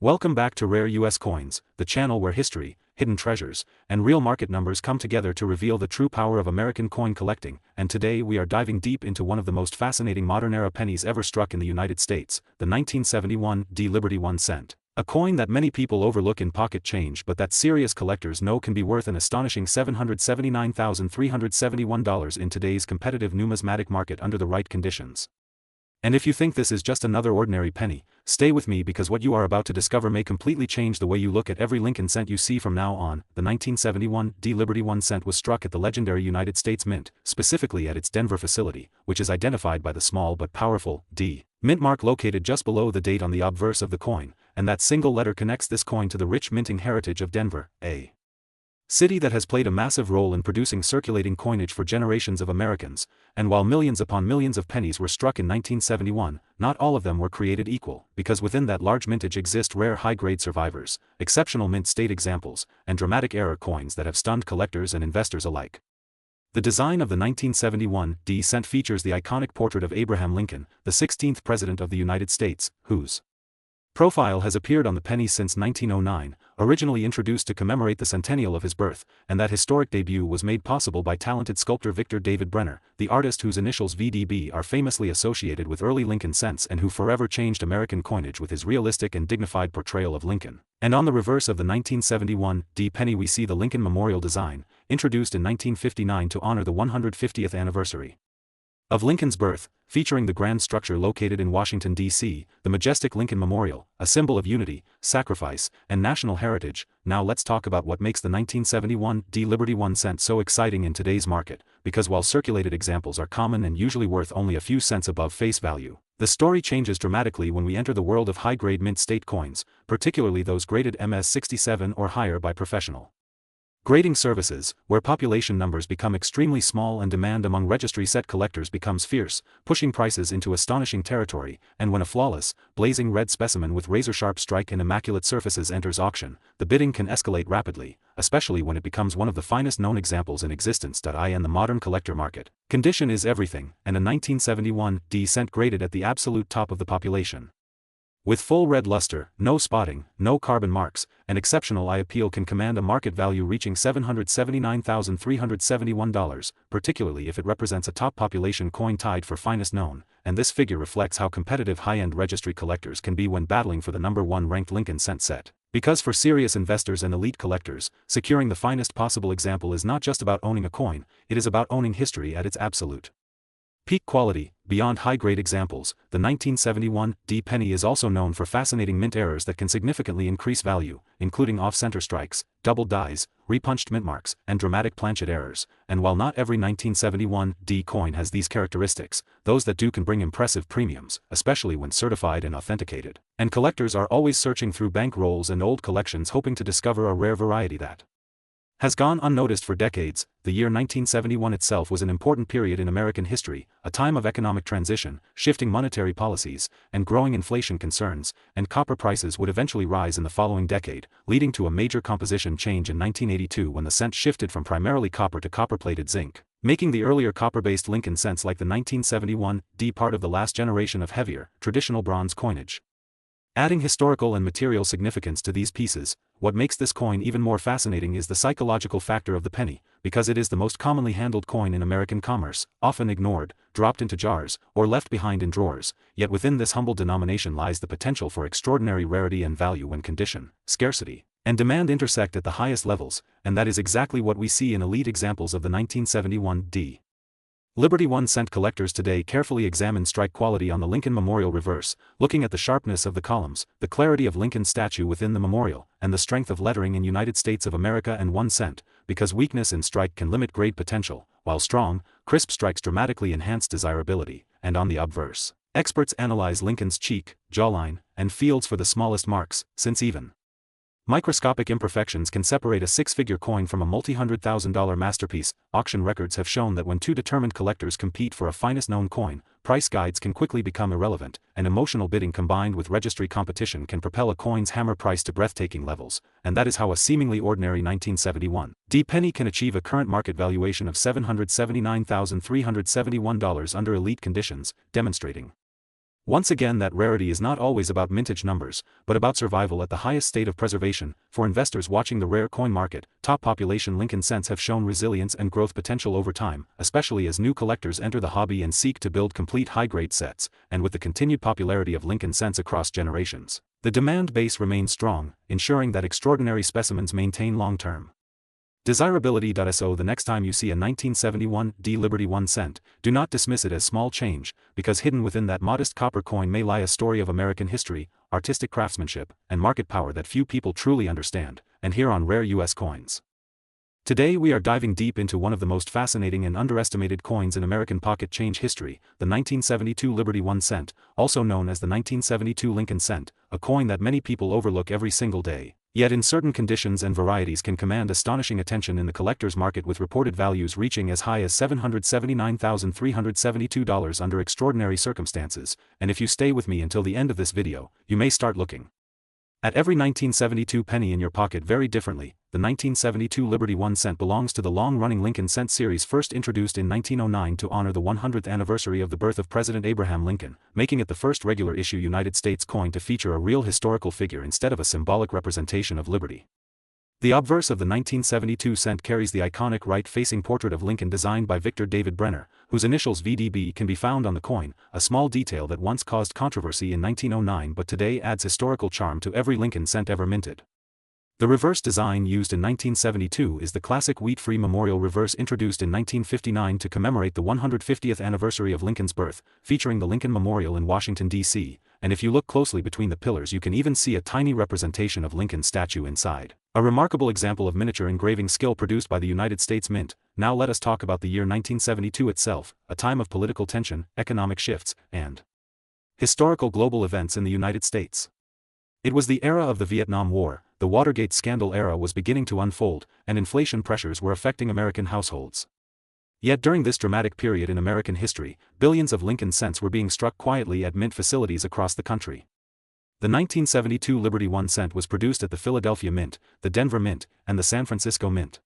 Welcome back to Rare US Coins, the channel where history, hidden treasures, and real market numbers come together to reveal the true power of American coin collecting, and today we are diving deep into one of the most fascinating modern-era pennies ever struck in the United States, the 1971 Liberty 1 cent. A coin that many people overlook in pocket change but that serious collectors know can be worth an astonishing $779,371 in today's competitive numismatic market under the right conditions. And if you think this is just another ordinary penny, stay with me because what you are about to discover may completely change the way you look at every Lincoln cent you see from now on. The 1971 Liberty 1 cent was struck at the legendary United States Mint, specifically at its Denver facility, which is identified by the small but powerful D mint mark located just below the date on the obverse of the coin, and that single letter connects this coin to the rich minting heritage of Denver, a city that has played a massive role in producing circulating coinage for generations of Americans, and while millions upon millions of pennies were struck in 1971, not all of them were created equal, because within that large mintage exist rare high-grade survivors, exceptional mint state examples, and dramatic error coins that have stunned collectors and investors alike. The design of the 1971 cent features the iconic portrait of Abraham Lincoln, the 16th President of the United States, whose profile has appeared on the penny since 1909, originally introduced to commemorate the centennial of his birth, and that historic debut was made possible by talented sculptor Victor David Brenner, the artist whose initials VDB are famously associated with early Lincoln cents and who forever changed American coinage with his realistic and dignified portrayal of Lincoln. And on the reverse of the 1971 penny we see the Lincoln Memorial design, introduced in 1959 to honor the 150th anniversary of Lincoln's birth, featuring the grand structure located in Washington, D.C., the majestic Lincoln Memorial, a symbol of unity, sacrifice, and national heritage. Now let's talk about what makes the 1971 Liberty 1 cent so exciting in today's market, because while circulated examples are common and usually worth only a few cents above face value, the story changes dramatically when we enter the world of high-grade mint state coins, particularly those graded MS-67 or higher by professional grading services, where population numbers become extremely small and demand among registry set collectors becomes fierce, pushing prices into astonishing territory, and when a flawless, blazing red specimen with razor-sharp strike and immaculate surfaces enters auction, the bidding can escalate rapidly, especially when it becomes one of the finest known examples in existence. In the modern collector market, condition is everything, and a 1971 cent graded at the absolute top of the population, with full red luster, no spotting, no carbon marks, and exceptional eye appeal can command a market value reaching $779,371, particularly if it represents a top population coin tied for finest known, and this figure reflects how competitive high-end registry collectors can be when battling for the number one ranked Lincoln cent set. Because for serious investors and elite collectors, securing the finest possible example is not just about owning a coin, it is about owning history at its absolute peak quality. Beyond high-grade examples, the 1971 penny is also known for fascinating mint errors that can significantly increase value, including off-center strikes, double dies, repunched mint marks, and dramatic planchet errors. And while not every 1971 coin has these characteristics, those that do can bring impressive premiums, especially when certified and authenticated. And collectors are always searching through bank rolls and old collections hoping to discover a rare variety that has gone unnoticed for decades. The year 1971 itself was an important period in American history, a time of economic transition, shifting monetary policies, and growing inflation concerns, and copper prices would eventually rise in the following decade, leading to a major composition change in 1982 when the cent shifted from primarily copper to copper-plated zinc, making the earlier copper-based Lincoln cents like the 1971 part of the last generation of heavier, traditional bronze coinage. Adding historical and material significance to these pieces, what makes this coin even more fascinating is the psychological factor of the penny, because it is the most commonly handled coin in American commerce, often ignored, dropped into jars, or left behind in drawers, yet within this humble denomination lies the potential for extraordinary rarity and value when condition, scarcity, and demand intersect at the highest levels, and that is exactly what we see in elite examples of the 1971 Liberty 1 cent collectors today carefully examine strike quality on the Lincoln Memorial reverse, looking at the sharpness of the columns, the clarity of Lincoln's statue within the memorial, and the strength of lettering in United States of America and 1 cent, because weakness in strike can limit grade potential, while strong, crisp strikes dramatically enhance desirability. And on the obverse, experts analyze Lincoln's cheek, jawline, and fields for the smallest marks, since even microscopic imperfections can separate a six-figure coin from a multi-$100,000 masterpiece. Auction records have shown that when two determined collectors compete for a finest known coin, price guides can quickly become irrelevant, and emotional bidding combined with registry competition can propel a coin's hammer price to breathtaking levels, and that is how a seemingly ordinary 1971 penny can achieve a current market valuation of $779,371 under elite conditions, demonstrating Once again, that rarity is not always about mintage numbers, but about survival at the highest state of preservation. For investors watching the rare coin market, top population Lincoln cents have shown resilience and growth potential over time, especially as new collectors enter the hobby and seek to build complete high-grade sets, and with the continued popularity of Lincoln cents across generations, the demand base remains strong, ensuring that extraordinary specimens maintain long-term desirability. So the next time you see a 1971 D Liberty 1 cent, do not dismiss it as small change, because hidden within that modest copper coin may lie a story of American history, artistic craftsmanship, and market power that few people truly understand. And here on Rare U.S. Coins. Today we are diving deep into one of the most fascinating and underestimated coins in American pocket change history, the 1972 Liberty 1 cent, also known as the 1972 Lincoln cent, a coin that many people overlook every single day, yet in certain conditions and varieties can command astonishing attention in the collector's market, with reported values reaching as high as $779,372 under extraordinary circumstances. And if you stay with me until the end of this video, you may start looking at every 1972 penny in your pocket very differently. The 1972 Liberty 1 cent belongs to the long-running Lincoln cent series, first introduced in 1909 to honor the 100th anniversary of the birth of President Abraham Lincoln, making it the first regular-issue United States coin to feature a real historical figure instead of a symbolic representation of liberty. The obverse of the 1972 cent carries the iconic right-facing portrait of Lincoln designed by Victor David Brenner, whose initials VDB can be found on the coin, a small detail that once caused controversy in 1909 but today adds historical charm to every Lincoln cent ever minted. The reverse design used in 1972 is the classic wheat-free memorial reverse introduced in 1959 to commemorate the 150th anniversary of Lincoln's birth, featuring the Lincoln Memorial in Washington, D.C., and if you look closely between the pillars you can even see a tiny representation of Lincoln's statue inside. A remarkable example of miniature engraving skill produced by the United States Mint. Now let us talk about the year 1972 itself, a time of political tension, economic shifts, and historical global events in the United States. It was the era of the Vietnam War. The Watergate scandal era was beginning to unfold, and inflation pressures were affecting American households. Yet during this dramatic period in American history, billions of Lincoln cents were being struck quietly at mint facilities across the country. The 1972 Liberty 1 cent was produced at the Philadelphia Mint, the Denver Mint, and the San Francisco Mint.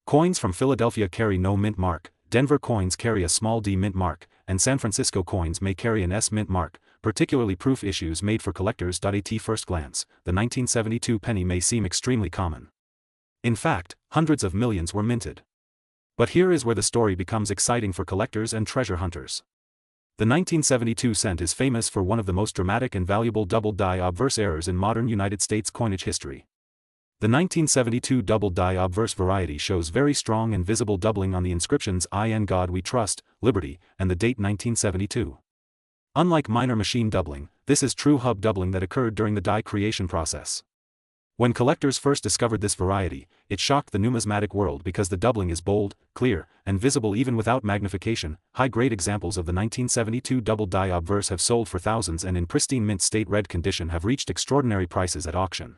Coins from Philadelphia carry no mint mark, Denver coins carry a small D mint mark, and San Francisco coins may carry an S mint mark, particularly proof issues made for collectors. At first glance, the 1972 penny may seem extremely common. In fact, hundreds of millions were minted. But here is where the story becomes exciting for collectors and treasure hunters. The 1972 cent is famous for one of the most dramatic and valuable double-die obverse errors in modern United States coinage history. The 1972 double-die obverse variety shows very strong and visible doubling on the inscriptions "In God We Trust," "Liberty," and the date 1972. Unlike minor machine doubling, this is true hub doubling that occurred during the die creation process. When collectors first discovered this variety, it shocked the numismatic world because the doubling is bold, clear, and visible even without magnification. High-grade examples of the 1972 double-die obverse have sold for thousands and in pristine mint state red condition have reached extraordinary prices at auction.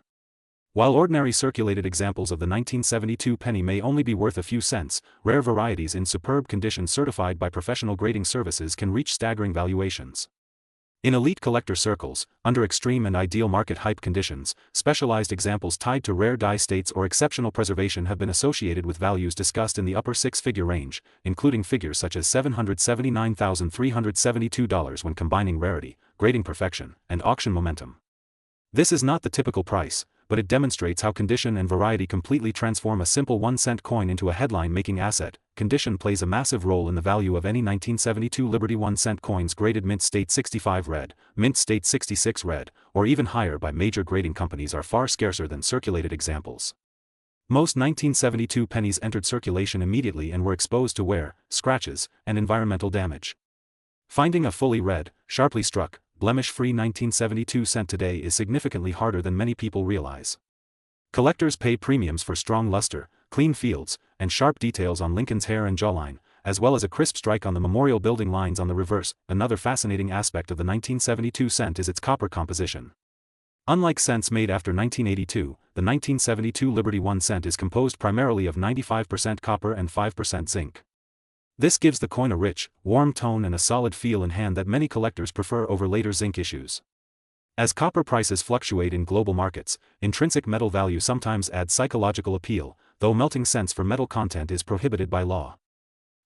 While ordinary circulated examples of the 1972 penny may only be worth a few cents, rare varieties in superb condition certified by professional grading services can reach staggering valuations. In elite collector circles, under extreme and ideal market hype conditions, specialized examples tied to rare die states or exceptional preservation have been associated with values discussed in the upper six-figure range, including figures such as $779,372 when combining rarity, grading perfection, and auction momentum. This is not the typical price, but it demonstrates how condition and variety completely transform a simple 1-cent coin into a headline-making asset. Condition plays a massive role in the value of any 1972 Liberty 1-cent coins graded mint state 65 red, mint state 66 red, or even higher by major grading companies are far scarcer than circulated examples. Most 1972 pennies entered circulation immediately and were exposed to wear, scratches, and environmental damage. Finding a fully red, sharply struck, blemish-free 1972 cent today is significantly harder than many people realize. Collectors pay premiums for strong luster, clean fields, and sharp details on Lincoln's hair and jawline, as well as a crisp strike on the memorial building lines on the reverse. Another fascinating aspect of the 1972 cent is its copper composition. Unlike cents made after 1982, the 1972 Liberty 1 cent is composed primarily of 95% copper and 5% zinc. This gives the coin a rich, warm tone and a solid feel in hand that many collectors prefer over later zinc issues. As copper prices fluctuate in global markets, intrinsic metal value sometimes adds psychological appeal, though melting cents for metal content is prohibited by law.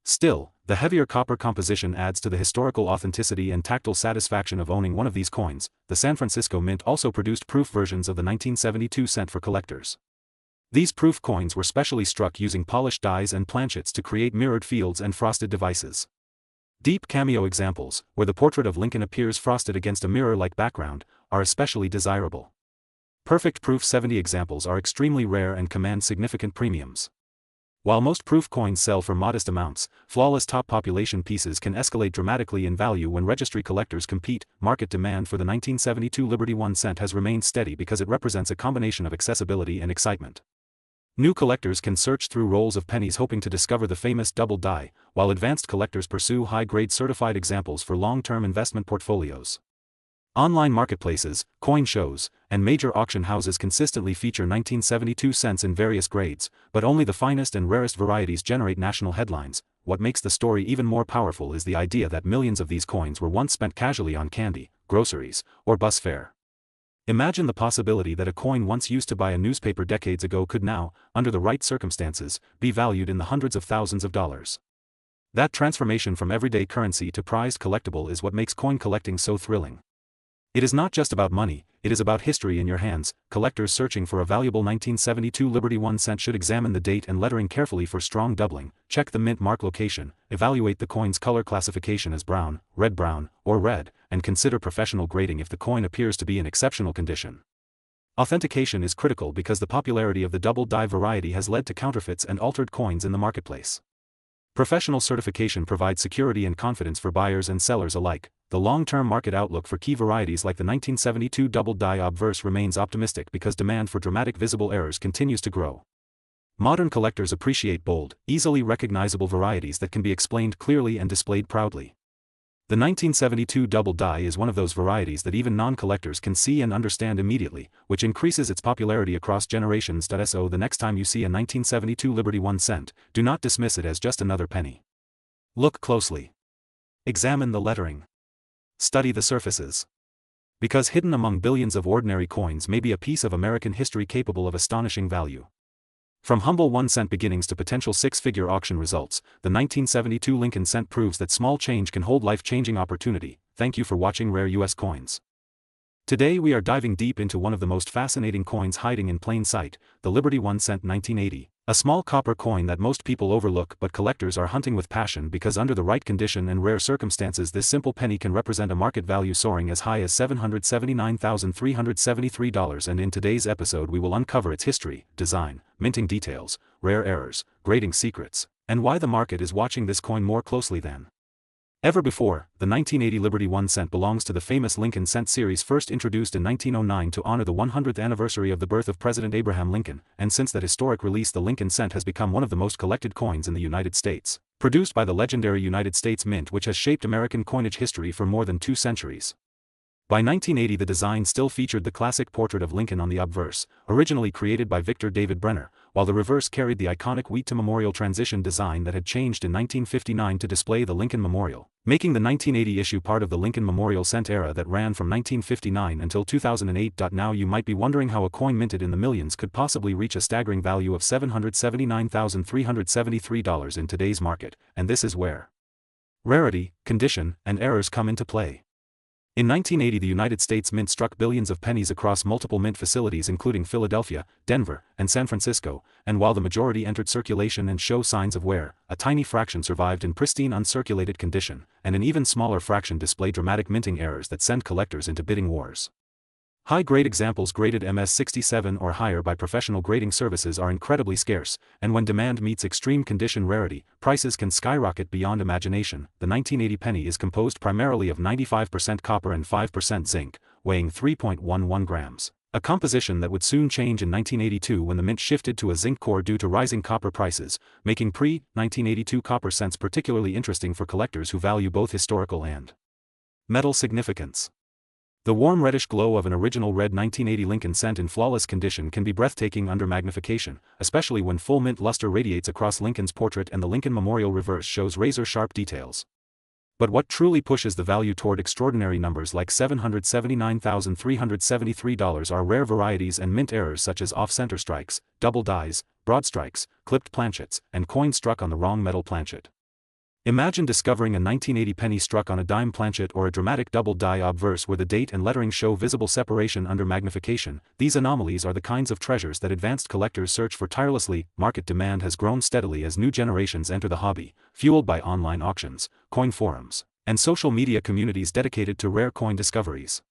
Still, the heavier copper composition adds to the historical authenticity and tactile satisfaction of owning one of these coins. The San Francisco Mint also produced proof versions of the 1972 cent for collectors. These proof coins were specially struck using polished dies and planchets to create mirrored fields and frosted devices. Deep cameo examples, where the portrait of Lincoln appears frosted against a mirror-like background, are especially desirable. Perfect proof 70 examples are extremely rare and command significant premiums. While most proof coins sell for modest amounts, flawless top population pieces can escalate dramatically in value when registry collectors compete. Market demand for the 1972 Liberty 1 cent has remained steady because it represents a combination of accessibility and excitement. New collectors can search through rolls of pennies hoping to discover the famous double die, while advanced collectors pursue high-grade certified examples for long-term investment portfolios. Online marketplaces, coin shows, and major auction houses consistently feature 1972 cents in various grades, but only the finest and rarest varieties generate national headlines. What makes the story even more powerful is the idea that millions of these coins were once spent casually on candy, groceries, or bus fare. Imagine the possibility that a coin once used to buy a newspaper decades ago could now, under the right circumstances, be valued in the hundreds of thousands of dollars. That transformation from everyday currency to prized collectible is what makes coin collecting so thrilling. It is not just about money, it is about history in your hands. Collectors searching for a valuable 1972 Liberty 1 cent should examine the date and lettering carefully for strong doubling, check the mint mark location, evaluate the coin's color classification as brown, or red, and consider professional grading if the coin appears to be in exceptional condition. Authentication is critical because the popularity of the double die variety has led to counterfeits and altered coins in the marketplace. Professional certification provides security and confidence for buyers and sellers alike. The long-term market outlook for key varieties like the 1972 double die obverse remains optimistic because demand for dramatic visible errors continues to grow. Modern collectors appreciate bold, easily recognizable varieties that can be explained clearly and displayed proudly. The 1972 double die is one of those varieties that even non-collectors can see and understand immediately, which increases its popularity across generations. So the next time you see a 1972 Liberty 1 cent, do not dismiss it as just another penny. Look closely. Examine the lettering. Study the surfaces. Because hidden among billions of ordinary coins may be a piece of American history capable of astonishing value. From humble 1 cent beginnings to potential six-figure auction results, the 1972 Lincoln cent proves that small change can hold life-changing opportunity. Thank you for watching Rare US Coins. Today we are diving deep into one of the most fascinating coins hiding in plain sight, the Liberty 1 cent 1980. A small copper coin that most people overlook but collectors are hunting with passion because under the right condition and rare circumstances this simple penny can represent a market value soaring as high as $779,373. And in today's episode we will uncover its history, design, minting details, rare errors, grading secrets, and why the market is watching this coin more closely than ever before. The 1980 Liberty 1 cent belongs to the famous Lincoln cent series first introduced in 1909 to honor the 100th anniversary of the birth of President Abraham Lincoln, and since that historic release the Lincoln cent has become one of the most collected coins in the United States, produced by the legendary United States Mint which has shaped American coinage history for more than 2 centuries. By 1980 the design still featured the classic portrait of Lincoln on the obverse, originally created by Victor David Brenner, while the reverse carried the iconic wheat to memorial transition design that had changed in 1959 to display the Lincoln Memorial, making the 1980 issue part of the Lincoln Memorial cent era that ran from 1959 until 2008. Now you might be wondering how a coin minted in the millions could possibly reach a staggering value of $779,373 in today's market, and this is where rarity, condition, and errors come into play. In 1980 the United States Mint struck billions of pennies across multiple mint facilities including Philadelphia, Denver, and San Francisco, and while the majority entered circulation and show signs of wear, a tiny fraction survived in pristine uncirculated condition, and an even smaller fraction display dramatic minting errors that send collectors into bidding wars. High-grade examples graded MS-67 or higher by professional grading services are incredibly scarce, and when demand meets extreme condition rarity, prices can skyrocket beyond imagination. The 1980 penny is composed primarily of 95% copper and 5% zinc, weighing 3.11 grams. A composition that would soon change in 1982 when the mint shifted to a zinc core due to rising copper prices, making pre-1982 copper cents particularly interesting for collectors who value both historical and metal significance. The warm reddish glow of an original red 1980 Lincoln cent in flawless condition can be breathtaking under magnification, especially when full mint luster radiates across Lincoln's portrait and the Lincoln Memorial reverse shows razor-sharp details. But what truly pushes the value toward extraordinary numbers like $779,373 are rare varieties and mint errors such as off-center strikes, double dies, broad strikes, clipped planchets, and coins struck on the wrong metal planchet. Imagine discovering a 1980 penny struck on a dime planchet or a dramatic double die obverse where the date and lettering show visible separation under magnification. These anomalies are the kinds of treasures that advanced collectors search for tirelessly. Market demand has grown steadily as new generations enter the hobby, fueled by online auctions, coin forums, and social media communities dedicated to rare coin discoveries.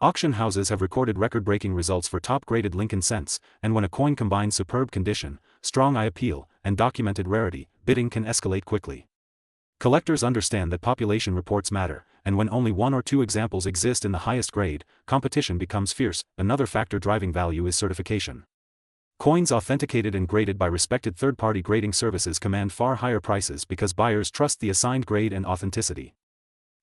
Auction houses have recorded record-breaking results for top-graded Lincoln cents, and when a coin combines superb condition, strong eye appeal, and documented rarity, bidding can escalate quickly. Collectors understand that population reports matter, and when only one or two examples exist in the highest grade, competition becomes fierce. Another factor driving value is certification. Coins authenticated and graded by respected third-party grading services command far higher prices because buyers trust the assigned grade and authenticity.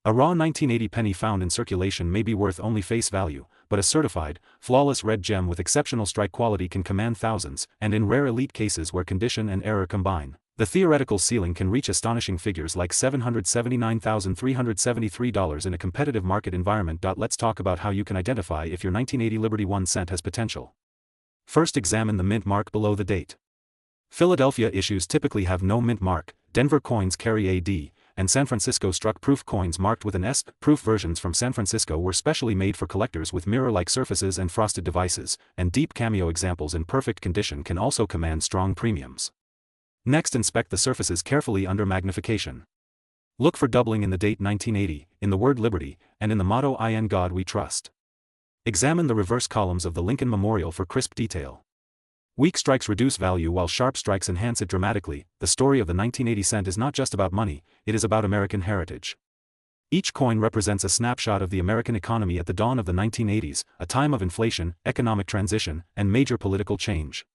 A raw 1980 penny found in circulation may be worth only face value, but a certified, flawless red gem with exceptional strike quality can command thousands, and in rare elite cases where condition and error combine, the theoretical ceiling can reach astonishing figures like $779,373 in a competitive market environment. Let's talk about how you can identify if your 1980 Liberty 1 cent has potential. First, examine the mint mark below the date. Philadelphia issues typically have no mint mark, Denver coins carry a D, and San Francisco struck proof coins marked with an S. Proof versions from San Francisco were specially made for collectors with mirror-like surfaces and frosted devices, and deep cameo examples in perfect condition can also command strong premiums. Next, inspect the surfaces carefully under magnification. Look for doubling in the date 1980, in the word Liberty, and in the motto "In God We Trust." Examine the reverse columns of the Lincoln Memorial for crisp detail. Weak strikes reduce value while sharp strikes enhance it dramatically. The story of the 1980 cent is not just about money, it is about American heritage. Each coin represents a snapshot of the American economy at the dawn of the 1980s, a time of inflation, economic transition, and major political change.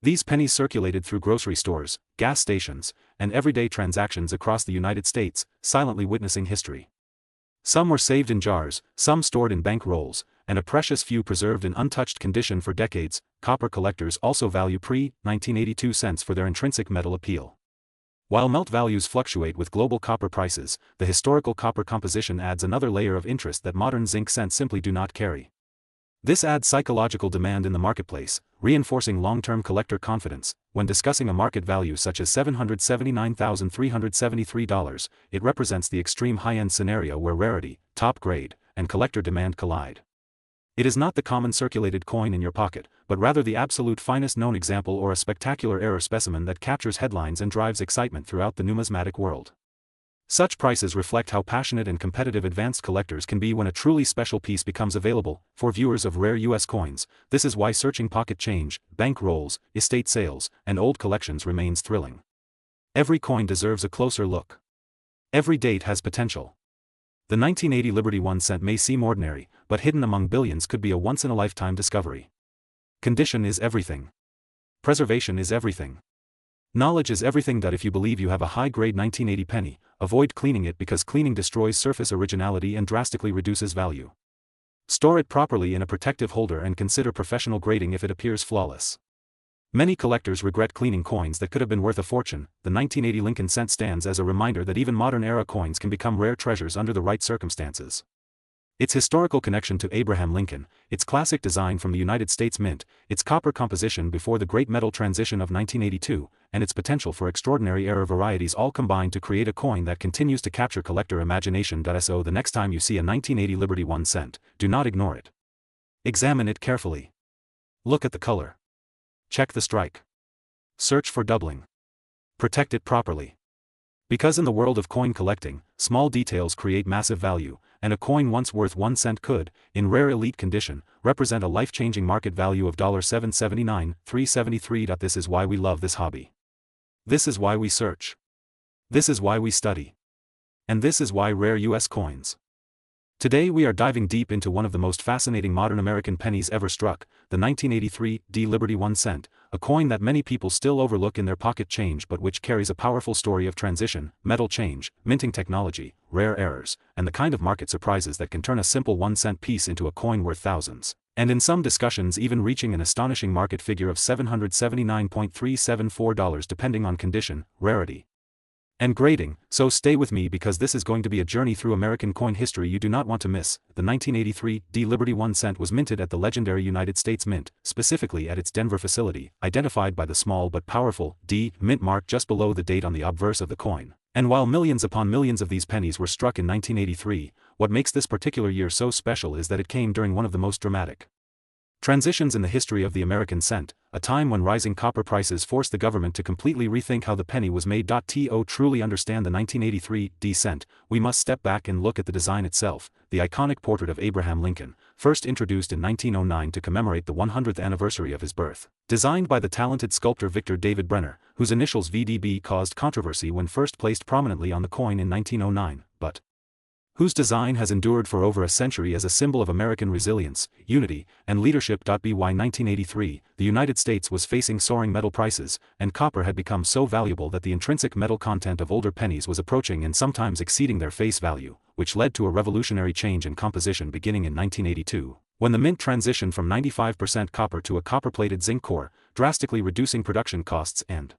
These pennies circulated through grocery stores, gas stations, and everyday transactions across the United States, silently witnessing history. Some were saved in jars, some stored in bank rolls, and a precious few preserved in untouched condition for decades. Copper collectors also value pre-1982 cents for their intrinsic metal appeal. While melt values fluctuate with global copper prices, the historical copper composition adds another layer of interest that modern zinc cents simply do not carry. This adds psychological demand in the marketplace, reinforcing long-term collector confidence. When discussing a market value such as $779,373, it represents the extreme high-end scenario where rarity, top grade, and collector demand collide. It is not the common circulated coin in your pocket, but rather the absolute finest known example or a spectacular error specimen that captures headlines and drives excitement throughout the numismatic world. Such prices reflect how passionate and competitive advanced collectors can be when a truly special piece becomes available. For viewers of rare U.S. coins, this is why searching pocket change, bank rolls, estate sales, and old collections remains thrilling. Every coin deserves a closer look. Every date has potential. The 1980 Liberty 1 cent may seem ordinary, but hidden among billions could be a once-in-a-lifetime discovery. Condition is everything. Preservation is everything. Knowledge is everything. If you believe you have a high-grade 1980 penny, avoid cleaning it because cleaning destroys surface originality and drastically reduces value. Store it properly in a protective holder and consider professional grading if it appears flawless. Many collectors regret cleaning coins that could have been worth a fortune. The 1980 Lincoln cent stands as a reminder that even modern-era coins can become rare treasures under the right circumstances. Its historical connection to Abraham Lincoln, its classic design from the United States Mint, its copper composition before the Great Metal Transition of 1982, and its potential for extraordinary error varieties all combine to create a coin that continues to capture collector imagination. So the next time you see a 1980 Liberty 1 cent, do not ignore it. Examine it carefully. Look at the color. Check the strike. Search for doubling. Protect it properly. Because in the world of coin collecting, small details create massive value, and a coin once worth 1 cent could, in rare elite condition, represent a life-changing market value of $779,373. This is why we love this hobby. This is why we search. This is why we study. And this is why rare U.S. coins. Today we are diving deep into one of the most fascinating modern American pennies ever struck, the 1983 D Liberty 1 cent, a coin that many people still overlook in their pocket change but which carries a powerful story of transition, metal change, minting technology, rare errors, and the kind of market surprises that can turn a simple 1 cent piece into a coin worth thousands, and in some discussions even reaching an astonishing market figure of $779,374 depending on condition, rarity, and grading. So stay with me because this is going to be a journey through American coin history you do not want to miss. The 1983 D Liberty 1 cent was minted at the legendary United States Mint, specifically at its Denver facility, identified by the small but powerful D mint mark just below the date on the obverse of the coin, And while millions upon millions of these pennies were struck in 1983, what makes this particular year so special is that it came during one of the most dramatic transitions in the history of the American cent, a time when rising copper prices forced the government to completely rethink how the penny was made. To truly understand the 1983 cent, we must step back and look at the design itself. The iconic portrait of Abraham Lincoln, first introduced in 1909 to commemorate the 100th anniversary of his birth. Designed by the talented sculptor Victor David Brenner, whose initials VDB caused controversy when first placed prominently on the coin in 1909, but whose design has endured for over a century as a symbol of American resilience, unity, and leadership. By 1983, the United States was facing soaring metal prices, and copper had become so valuable that the intrinsic metal content of older pennies was approaching and sometimes exceeding their face value, which led to a revolutionary change in composition beginning in 1982, when the mint transitioned from 95% copper to a copper-plated zinc core, drastically reducing production costs and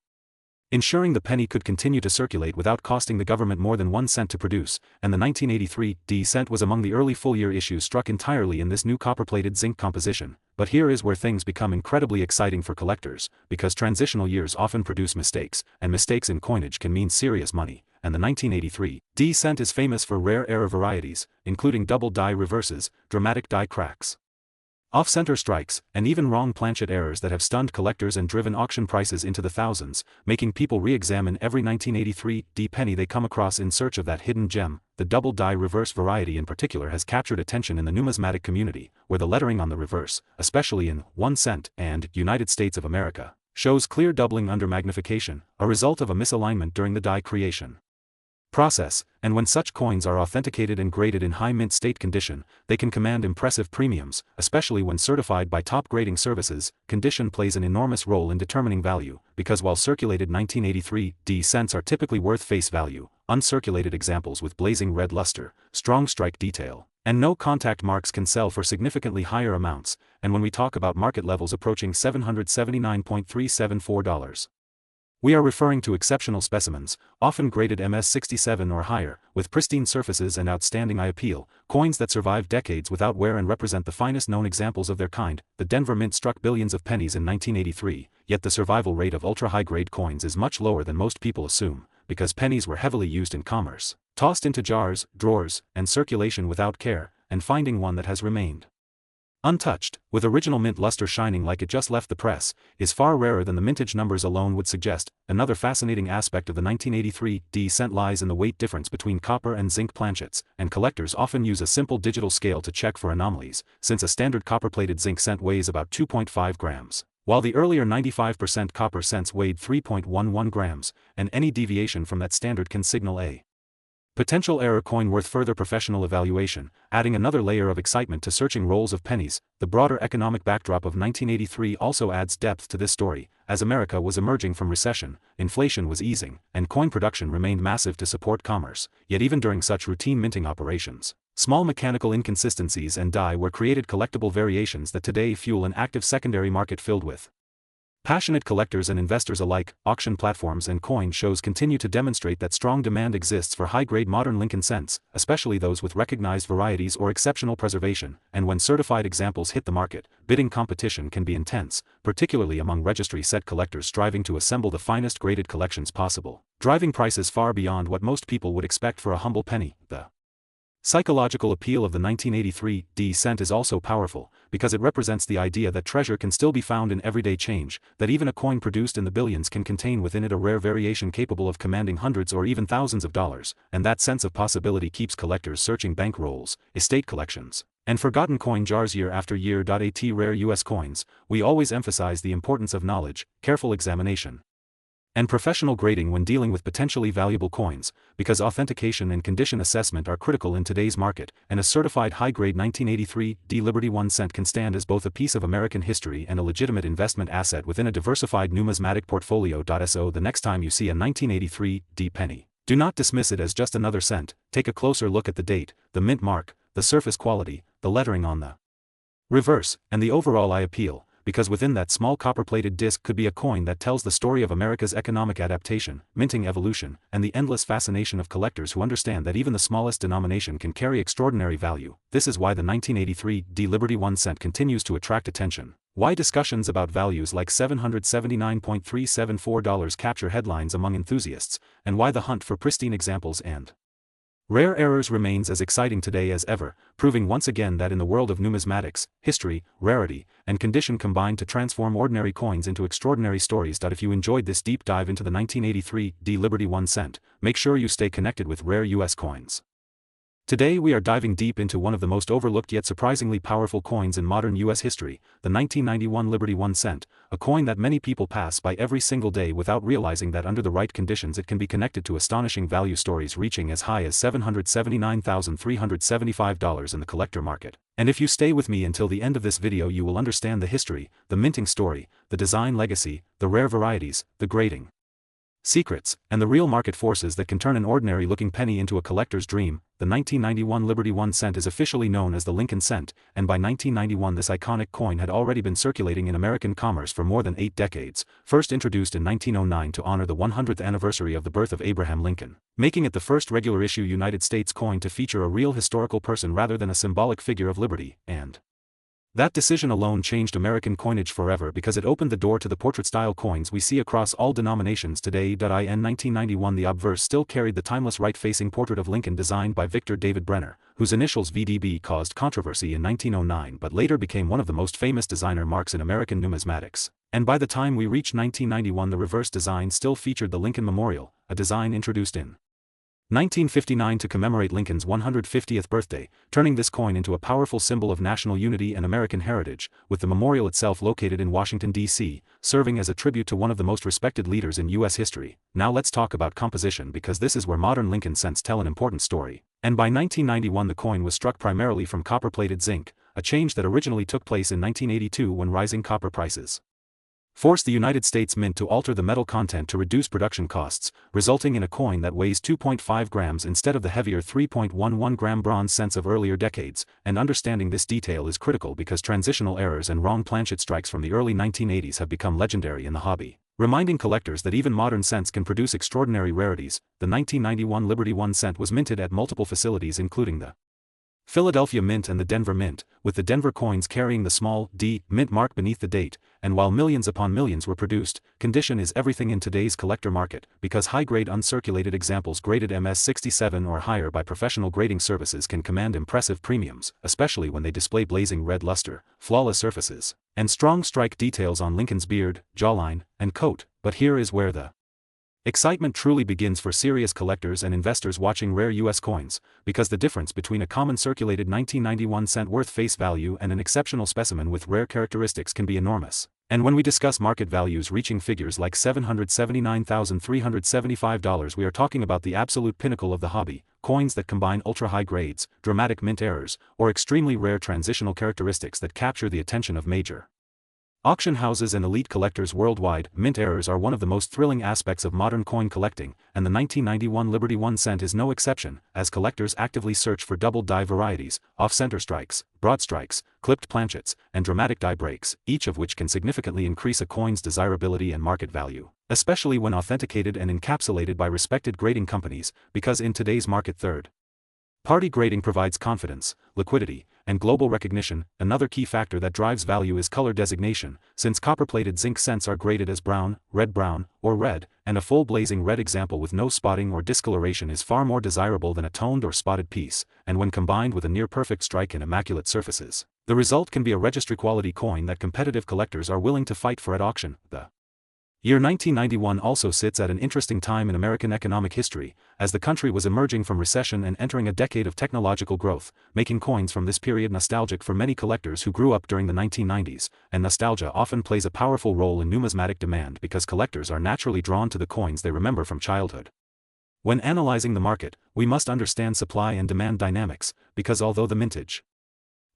ensuring the penny could continue to circulate without costing the government more than 1 cent to produce. And the 1983 cent was among the early full-year issues struck entirely in this new copper-plated zinc composition. But here is where things become incredibly exciting for collectors, because transitional years often produce mistakes, and mistakes in coinage can mean serious money. And the 1983 cent is famous for rare error varieties, including double die reverses, dramatic die cracks, off-center strikes, and even wrong planchet errors that have stunned collectors and driven auction prices into the thousands, making people re-examine every 1983 penny they come across in search of that hidden gem. The double die reverse variety in particular has captured attention in the numismatic community, where the lettering on the reverse, especially in 1 cent and United States of America, shows clear doubling under magnification, a result of a misalignment during the die creation process. And when such coins are authenticated and graded in high mint state condition, they can command impressive premiums, especially when certified by top grading services. Condition plays an enormous role in determining value, because while circulated 1983 cents are typically worth face value, uncirculated examples with blazing red luster, strong strike detail, and no contact marks can sell for significantly higher amounts. And when we talk about market levels approaching $779.374, we are referring to exceptional specimens, often graded MS67 or higher, with pristine surfaces and outstanding eye appeal, coins that survive decades without wear and represent the finest known examples of their kind. The Denver Mint struck billions of pennies in 1983, yet the survival rate of ultra-high-grade coins is much lower than most people assume, because pennies were heavily used in commerce, tossed into jars, drawers, and circulation without care, and finding one that has remained untouched, with original mint luster shining like it just left the press, is far rarer than the mintage numbers alone would suggest. Another fascinating aspect of the 1983 cent lies in the weight difference between copper and zinc planchets, and collectors often use a simple digital scale to check for anomalies, since a standard copper-plated zinc cent weighs about 2.5 grams, while the earlier 95% copper cents weighed 3.11 grams, and any deviation from that standard can signal a potential error coin worth further professional evaluation, adding another layer of excitement to searching rolls of pennies. The broader economic backdrop of 1983 also adds depth to this story. As America was emerging from recession, inflation was easing, and coin production remained massive to support commerce. Yet even during such routine minting operations, small mechanical inconsistencies and die were created collectible variations that today fuel an active secondary market filled with passionate collectors and investors alike. Auction platforms and coin shows continue to demonstrate that strong demand exists for high-grade modern Lincoln cents, especially those with recognized varieties or exceptional preservation. And when certified examples hit the market, bidding competition can be intense, particularly among registry set collectors striving to assemble the finest graded collections possible, driving prices far beyond what most people would expect for a humble penny. The psychological appeal of the 1983 cent is also powerful, because it represents the idea that treasure can still be found in everyday change, that even a coin produced in the billions can contain within it a rare variation capable of commanding hundreds or even thousands of dollars. And that sense of possibility keeps collectors searching bank rolls, estate collections, and forgotten coin jars year after year. At Rare U.S. Coins, we always emphasize the importance of knowledge, careful examination, and professional grading when dealing with potentially valuable coins, because authentication and condition assessment are critical in today's market. And a certified high-grade 1983 Liberty 1 cent can stand as both a piece of American history and a legitimate investment asset within a diversified numismatic portfolio. So the next time you see a 1983 penny, do not dismiss it as just another cent. Take a closer look at the date, the mint mark, the surface quality, the lettering on the reverse, and the overall eye appeal, because within that small copper-plated disc could be a coin that tells the story of America's economic adaptation, minting evolution, and the endless fascination of collectors who understand that even the smallest denomination can carry extraordinary value. This is why the 1983 Liberty 1 cent continues to attract attention, Why discussions about values like $779.374 capture headlines among enthusiasts, and why the hunt for pristine examples and rare errors remains as exciting today as ever, proving once again that in the world of numismatics, history, rarity, and condition combine to transform ordinary coins into extraordinary stories. If you enjoyed this deep dive into the 1983 D Liberty 1 cent, make sure you stay connected with rare US coins. Today we are diving deep into one of the most overlooked yet surprisingly powerful coins in modern US history, the 1991 Liberty 1 cent, a coin that many people pass by every single day without realizing that under the right conditions it can be connected to astonishing value stories reaching as high as $779,375 in the collector market. And if you stay with me until the end of this video, you will understand the history, the minting story, the design legacy, the rare varieties, the grading secrets, and the real market forces that can turn an ordinary-looking penny into a collector's dream. The 1991 Liberty 1 cent is officially known as the Lincoln cent, and by 1991 this iconic coin had already been circulating in American commerce for more than 8 decades, first introduced in 1909 to honor the 100th anniversary of the birth of Abraham Lincoln, making it the first regular-issue United States coin to feature a real historical person rather than a symbolic figure of liberty, and that decision alone changed American coinage forever because it opened the door to the portrait-style coins we see across all denominations today. In 1991 the obverse still carried the timeless right-facing portrait of Lincoln designed by Victor David Brenner, whose initials VDB caused controversy in 1909 but later became one of the most famous designer marks in American numismatics. And by the time we reached 1991 the reverse design still featured the Lincoln Memorial, a design introduced in 1959 to commemorate Lincoln's 150th birthday, turning this coin into a powerful symbol of national unity and American heritage, with the memorial itself located in Washington, D.C., serving as a tribute to one of the most respected leaders in U.S. history. Now let's talk about composition because this is where modern Lincoln cents tell an important story. And by 1991 the coin was struck primarily from copper-plated zinc, a change that originally took place in 1982 when rising copper prices forced the United States Mint to alter the metal content to reduce production costs, resulting in a coin that weighs 2.5 grams instead of the heavier 3.11 gram bronze cents of earlier decades. And understanding this detail is critical because transitional errors and wrong planchet strikes from the early 1980s have become legendary in the hobby, reminding collectors that even modern cents can produce extraordinary rarities. The 1991 Liberty 1 cent was minted at multiple facilities including the Philadelphia Mint and the Denver Mint, with the Denver coins carrying the small D Mint mark beneath the date. And while millions upon millions were produced, condition is everything in today's collector market, because high-grade uncirculated examples graded MS67 or higher by professional grading services can command impressive premiums, especially when they display blazing red luster, flawless surfaces, and strong strike details on Lincoln's beard, jawline, and coat. But here is where the excitement truly begins for serious collectors and investors watching rare US coins, because the difference between a common circulated 1991 cent worth face value and an exceptional specimen with rare characteristics can be enormous. And when we discuss market values reaching figures like $779,375, we are talking about the absolute pinnacle of the hobby, coins that combine ultra-high grades, dramatic mint errors, or extremely rare transitional characteristics that capture the attention of major auction houses and elite collectors worldwide. Mint errors are one of the most thrilling aspects of modern coin collecting, and the 1991 Liberty 1 cent is no exception, as collectors actively search for double die varieties, off-center strikes, broad strikes, clipped planchets, and dramatic die breaks, each of which can significantly increase a coin's desirability and market value, especially when authenticated and encapsulated by respected grading companies, because in today's market third-party grading provides confidence, liquidity, and global recognition. Another key factor that drives value is color designation, since copper-plated zinc cents are graded as brown, or red, and a full blazing red example with no spotting or discoloration is far more desirable than a toned or spotted piece, and when combined with a near-perfect strike and immaculate surfaces, the result can be a registry-quality coin that competitive collectors are willing to fight for at auction. The year 1991 also sits at an interesting time in American economic history, as the country was emerging from recession and entering a decade of technological growth, making coins from this period nostalgic for many collectors who grew up during the 1990s, and nostalgia often plays a powerful role in numismatic demand because collectors are naturally drawn to the coins they remember from childhood. When analyzing the market, we must understand supply and demand dynamics, because although the mintage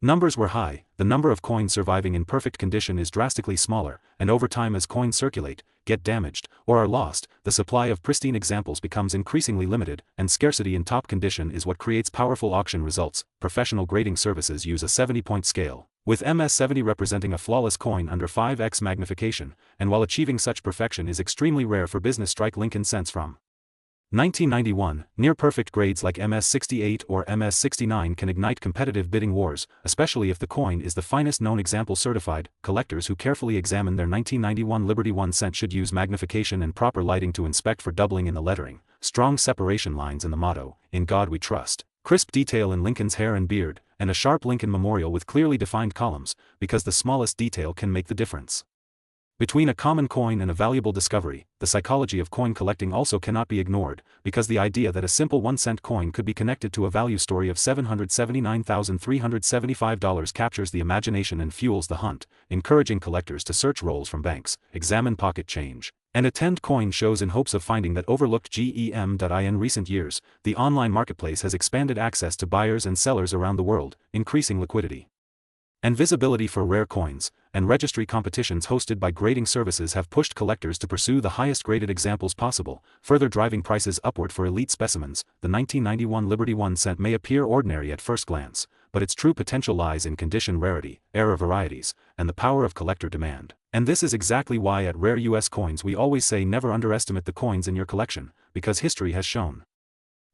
numbers were high, the number of coins surviving in perfect condition is drastically smaller, and over time as coins circulate, get damaged, or are lost, the supply of pristine examples becomes increasingly limited, and scarcity in top condition is what creates powerful auction results. Professional grading services use a 70-point scale, with MS70 representing a flawless coin under 5x magnification, and while achieving such perfection is extremely rare for business strike Lincoln cents from 1991, near-perfect grades like MS-68 or MS-69 can ignite competitive bidding wars, especially if the coin is the finest known example certified. Collectors who carefully examine their 1991 Liberty 1 cent should use magnification and proper lighting to inspect for doubling in the lettering, strong separation lines in the motto, "In God We Trust," crisp detail in Lincoln's hair and beard, and a sharp Lincoln memorial with clearly defined columns, because the smallest detail can make the difference. Between a common coin and a valuable discovery, the psychology of coin collecting also cannot be ignored, because the idea that a simple 1-cent coin could be connected to a value story of $779,375 captures the imagination and fuels the hunt, encouraging collectors to search rolls from banks, examine pocket change, and attend coin shows in hopes of finding that overlooked gem. In recent years, the online marketplace has expanded access to buyers and sellers around the world, increasing liquidity and visibility for rare coins, and registry competitions hosted by grading services have pushed collectors to pursue the highest graded examples possible, further driving prices upward for elite specimens. The 1991 Liberty 1 cent may appear ordinary at first glance, but its true potential lies in condition, rarity, era varieties, and the power of collector demand. And this is exactly why at Rare US Coins we always say never underestimate the coins in your collection, because history has shown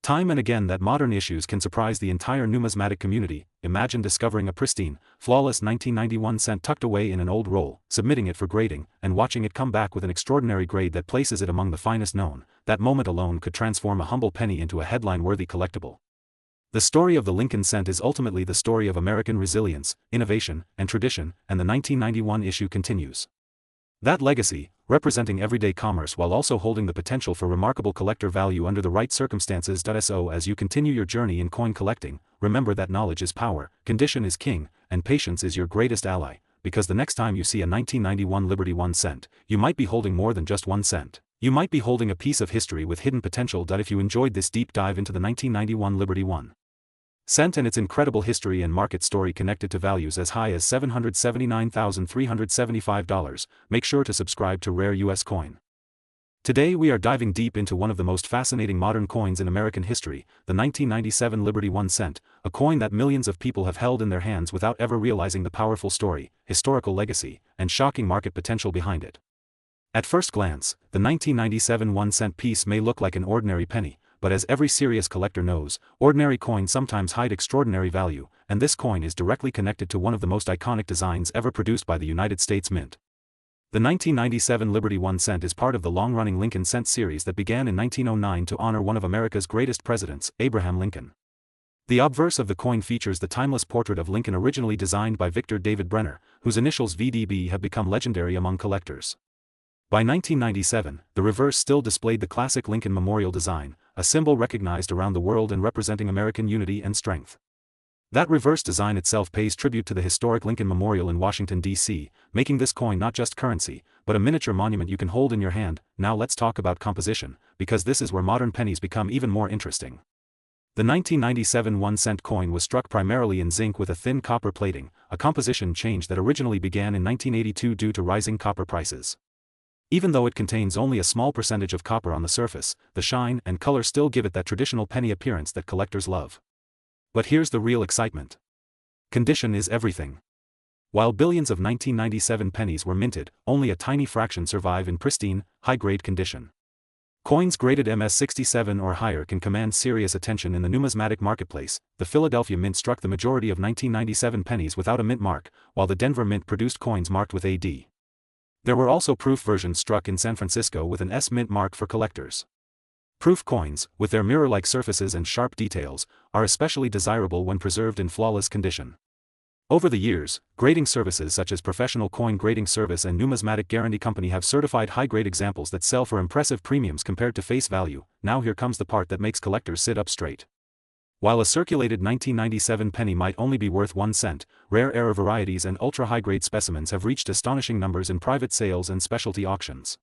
time and again that modern issues can surprise the entire numismatic community. Imagine discovering a pristine, flawless 1991 cent tucked away in an old roll, submitting it for grading, and watching it come back with an extraordinary grade that places it among the finest known. That moment alone could transform a humble penny into a headline-worthy collectible. The story of the Lincoln cent is ultimately the story of American resilience, innovation, and tradition, and the 1991 issue continues that legacy, representing everyday commerce while also holding the potential for remarkable collector value under the right circumstances. So as you continue your journey in coin collecting, remember that knowledge is power, condition is king, and patience is your greatest ally, because the next time you see a 1991 Liberty 1 cent, you might be holding more than just 1 cent. You might be holding a piece of history with hidden potential. If you enjoyed this deep dive into the 1991 Liberty 1 cent and its incredible history and market story connected to values as high as $779,375, make sure to subscribe to Rare US Coin. Today we are diving deep into one of the most fascinating modern coins in American history, the 1997 Liberty 1 cent, a coin that millions of people have held in their hands without ever realizing the powerful story, historical legacy, and shocking market potential behind it. At first glance, the 1997 1-cent piece may look like an ordinary penny, but as every serious collector knows, ordinary coins sometimes hide extraordinary value, and this coin is directly connected to one of the most iconic designs ever produced by the United States Mint. The 1997 Liberty 1 cent is part of the long-running Lincoln cent series that began in 1909 to honor one of America's greatest presidents, Abraham Lincoln. The obverse of the coin features the timeless portrait of Lincoln originally designed by Victor David Brenner, whose initials VDB have become legendary among collectors. By 1997, the reverse still displayed the classic Lincoln memorial design, a symbol recognized around the world and representing American unity and strength. That reverse design itself pays tribute to the historic Lincoln Memorial in Washington, D.C., making this coin not just currency, but a miniature monument you can hold in your hand. Now let's talk about composition, because this is where modern pennies become even more interesting. The 1997 1-cent coin was struck primarily in zinc with a thin copper plating, a composition change that originally began in 1982 due to rising copper prices. Even though it contains only a small percentage of copper on the surface, the shine and color still give it that traditional penny appearance that collectors love. But here's the real excitement. Condition is everything. While billions of 1997 pennies were minted, only a tiny fraction survive in pristine, high-grade condition. Coins graded MS-67 or higher can command serious attention in the numismatic marketplace. The Philadelphia Mint struck the majority of 1997 pennies without a mint mark, while the Denver Mint produced coins marked with AD. There were also proof versions struck in San Francisco with an S mint mark for collectors. Proof coins, with their mirror-like surfaces and sharp details, are especially desirable when preserved in flawless condition. Over the years, grading services such as Professional Coin Grading Service and Numismatic Guarantee Company have certified high-grade examples that sell for impressive premiums compared to face value. Now here comes the part that makes collectors sit up straight. While a circulated 1997 penny might only be worth 1 cent, rare era varieties and ultra-high-grade specimens have reached astonishing numbers in private sales and specialty auctions.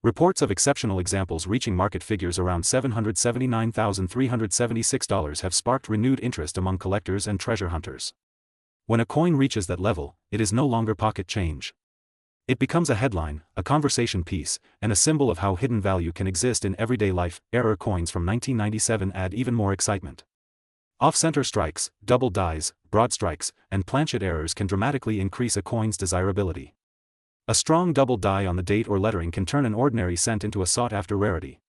Reports of exceptional examples reaching market figures around $779,376 have sparked renewed interest among collectors and treasure hunters. When a coin reaches that level, it is no longer pocket change. It becomes a headline, a conversation piece, and a symbol of how hidden value can exist in everyday life. Error coins from 1997 add even more excitement. Off-center strikes, double dies, broad strikes, and planchet errors can dramatically increase a coin's desirability. A strong double die on the date or lettering can turn an ordinary cent into a sought-after rarity.